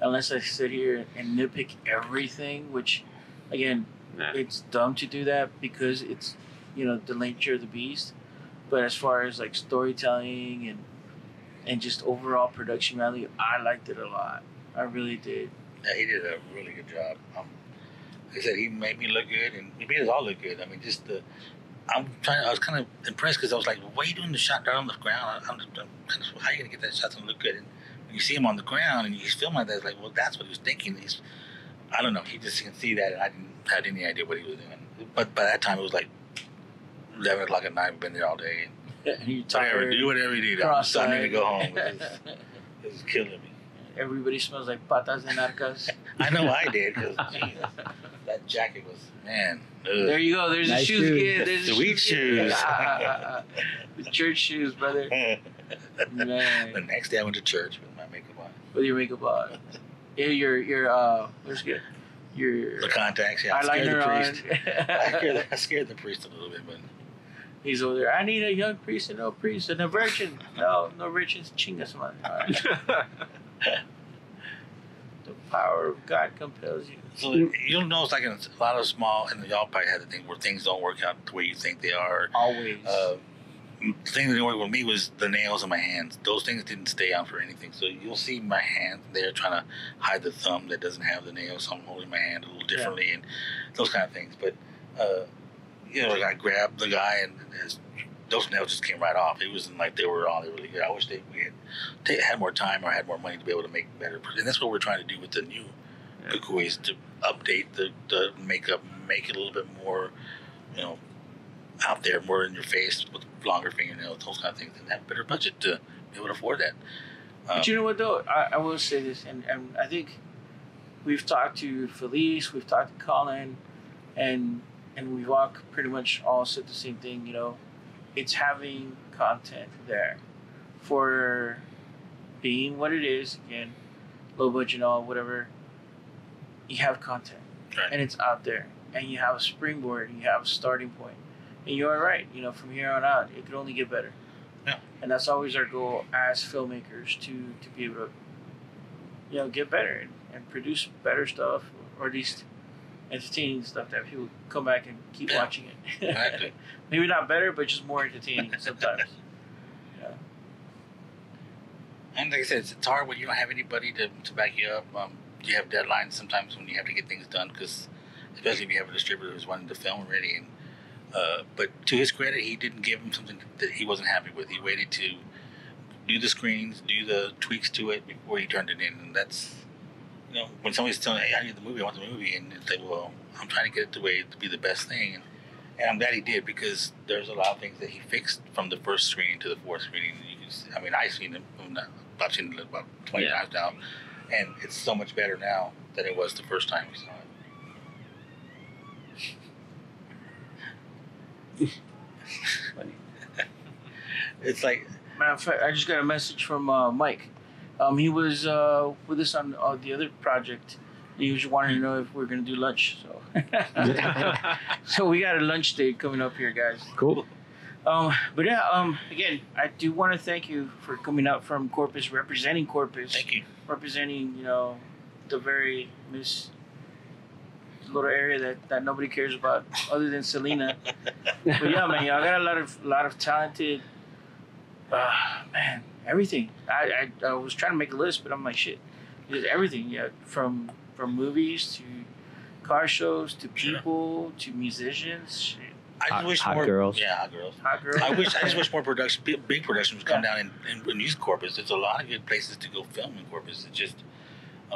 unless I sit here and nitpick everything. Which, again, it's dumb to do that because it's the nature of the beast. But as far as like storytelling and just overall production value, I liked it a lot. I really did. Yeah, he did a really good job. Like I said, he made me look good, and he made us all look good. I mean, I was kind of impressed because I was like, why are you doing the shot down on the ground? I'm kind of, how are you going to get that shot to look good? And when you see him on the ground and he's filming like that, it's like, well, that's what he was thinking. I don't know. He just can see that, and I didn't have any idea what he was doing. But by that time, it was like 11 o'clock at night. We've been there all day. You tired. Do whatever you do. I'm starting to go home. It was killing me. Everybody smells like patas de narcas. I know I did, because that jacket was, man. Ugh. There you go. There's nice the shoes again. There's the sweet shoes. The church shoes, brother. Man. The next day I went to church with my makeup on. With your makeup on. Yeah, where's good? The contacts, yeah. Eyeliner on. I scared the priest a little bit, but he's over there. I need a young priest and no priest and a virgin. No virgins. Chingas, man. All right. The power of God compels you. So you'll notice, like in a lot of small, and y'all probably had the thing where things don't work out the way you think they are. Always. The thing that didn't work with me was the nails in my hands. Those things didn't stay on for anything. So you'll see my hand there trying to hide the thumb that doesn't have the nails. So I'm holding my hand a little differently and those kind of things. But, like I grabbed the guy and those nails just came right off. It wasn't like they were all really good. I wish we had more time or had more money to be able to make better. And that's what we're trying to do with the new Kukuis, to update the makeup, make it a little bit more, out there, more in your face with longer fingernails, those kind of things, and have a better budget to be able to afford that. But you know what though? I will say this, and I think we've talked to Felice, we've talked to Colin, and we've all pretty much all said the same thing. It's having content there for being what it is. Again, low budget and all, whatever. You have content, right, and it's out there, and you have a springboard, and you have a starting point, and you're right. From here on out, it could only get better. Yeah. And that's always our goal as filmmakers, to be able to, get better and produce better stuff, or at least entertaining stuff that people come back and keep watching it. Exactly. Maybe not better, but just more entertaining sometimes. Yeah. And like I said, it's hard when you don't have anybody to back you up. You have deadlines sometimes when you have to get things done, because especially if you have a distributor who's wanting to film already, and But to his credit, he didn't give him something that he wasn't happy with. He waited to do the screenings, do the tweaks to it before he turned it in. And that's, when somebody's telling, hey, I need the movie, I want the movie, and it's like, well, I'm trying to get it the way to be the best thing. And I'm glad he did, because there's a lot of things that he fixed from the first screening to the fourth screening. You can see, I've seen it, I've seen it about 20 times now, and it's so much better now than it was the first time we saw it. Funny. It's like, matter of fact, I just got a message from Mike. He was with us on the other project. He was wanting to know if we're gonna do lunch. So, so we got a lunch date coming up here, guys. Cool. But yeah, again, I do want to thank you for coming out from Corpus, representing Corpus. thank you. Representing, the very little area that nobody cares about, other than Selena. But yeah, man, I got a lot of talented. Man, everything. I was trying to make a list, but I'm like, shit, just everything. Yeah, from movies to car shows to people to musicians. Shit. I just wish hot more girls. Yeah, hot girls. Hot girls. I just wish more production, big productions would come down and use Corpus. There's a lot of good places to go film in Corpus. It's just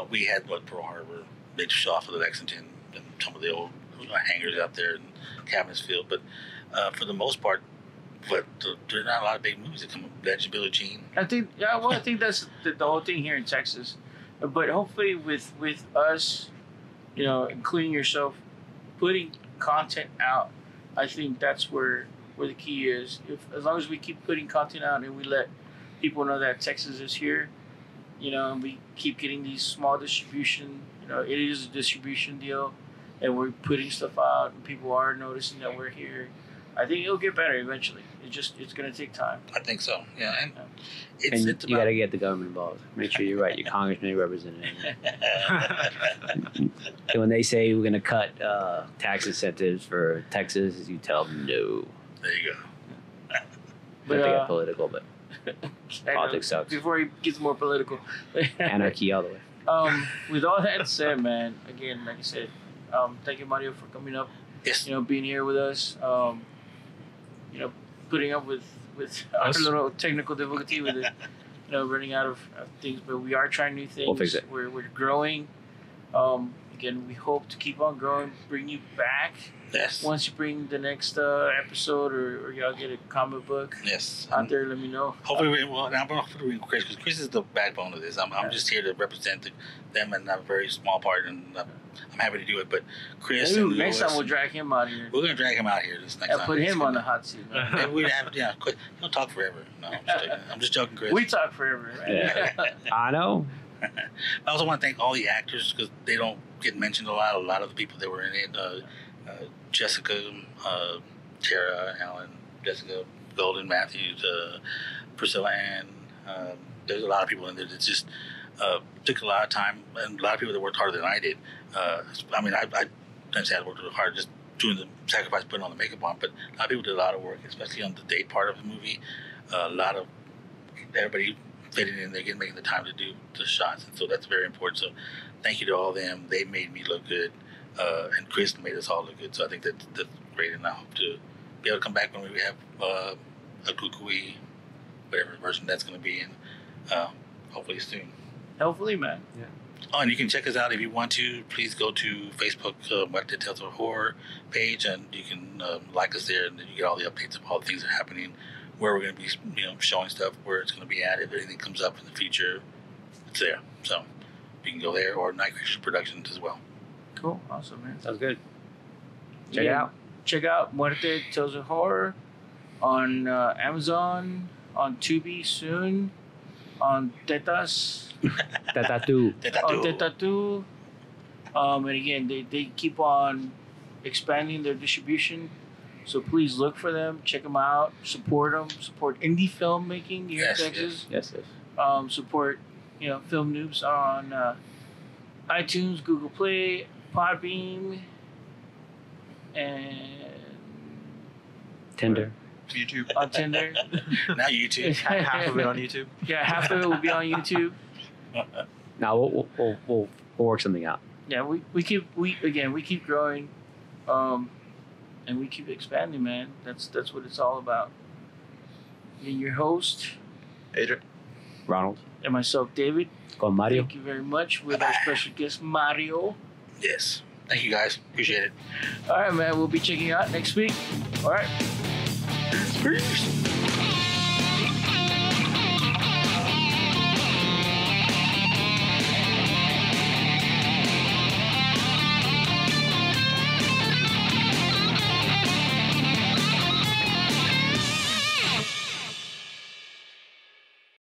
we had Pearl Harbor, they just off of the Lexington, and some of the old hangars out there in Cabinets Field. But for the most part, there's not a lot of big movies that come up. Legend Billie Jean. I think that's the whole thing here in Texas. But hopefully with us, including yourself, putting content out, I think that's where the key is. As long as we keep putting content out and we let people know that Texas is here, and we keep getting these small distribution, it is a distribution deal, and we're putting stuff out and people are noticing that we're here, I think it'll get better eventually. It's going to take time. I think so. Yeah, and And you got to get the government involved. Make sure you're right. Your congressman, your representative. And when they say we're going to cut tax incentives for Texas, you tell them no. There you go. But they get political, but politics sucks. Before he gets more political. Anarchy all the way. With all that said, man, again, like I said, thank you, Mario, for coming up. Yes. Being here with us. Putting up with our little technical difficulty with it, running out of things. But we are trying new things. We'll fix it. We're growing. Again, we hope to keep on growing, bring you back. Yes. Once you bring the next episode, or y'all get a comic book Yes. out there, let me know. Hopefully, I'm hopefully Chris, because Chris is the backbone of this. I'm just here to represent them, and I'm a very small part, and I'm happy to do it. But Chris, Maybe and next Louis, time we'll drag him out here. we're gonna drag him out here this next And time. put It's him on gonna- the hot seat. Man. Maybe we'd have, he'll talk forever. No, I'm just joking, Chris. We talk forever. Right? Yeah. I know. I also want to thank all the actors, because they don't get mentioned a lot. A lot of the people that were in it, Jessica, Tara, Alan, Jessica, Golden, Matthews, Priscilla Ann. There's a lot of people in there that just took a lot of time, and a lot of people that worked harder than I did. I didn't say I worked really hard, just doing the sacrifice, putting on the makeup on, but a lot of people did a lot of work, especially on the date part of the movie. A lot of everybody fitting in there, making the time to do the shots, and so that's very important. So thank you to all of them. They made me look good, and Chris made us all look good. So I think that's great, and I hope to be able to come back when we have a Kukui, whatever version that's going to be in, hopefully soon. Hopefully, man. Oh, and you can check us out if you want to. Please go to Facebook, Muerte Tales of Horror page, and you can like us there, and then you get all the updates of all the things that are happening, where we're going to be, showing stuff, where it's going to be at. If anything comes up in the future, it's there. So you can go there, or Night Creatures Productions as well. Cool. Awesome, man. Sounds good. Check it out. Check out Muerte Tales of Horror on Amazon, on Tubi soon, on Tetas. Tatatu. On Tetatu. And again, they keep on expanding their distribution. So please look for them, check them out, support them, support indie filmmaking here in Texas. Yes. Support, FIlmNoobs on iTunes, Google Play, Podbean, and Tinder. YouTube. on Tinder. Now YouTube. Half of it on YouTube. Yeah, half of it will be on YouTube. Now we'll work something out. Yeah, we keep growing. and we keep expanding, man. That's what it's all about. Being your host, Adrian. Ronald. And myself, David. Con Mario. Thank you very much with our special guest, Mario. Yes. Thank you, guys. Appreciate it. All right, man. We'll be checking you out next week. All right. Peace.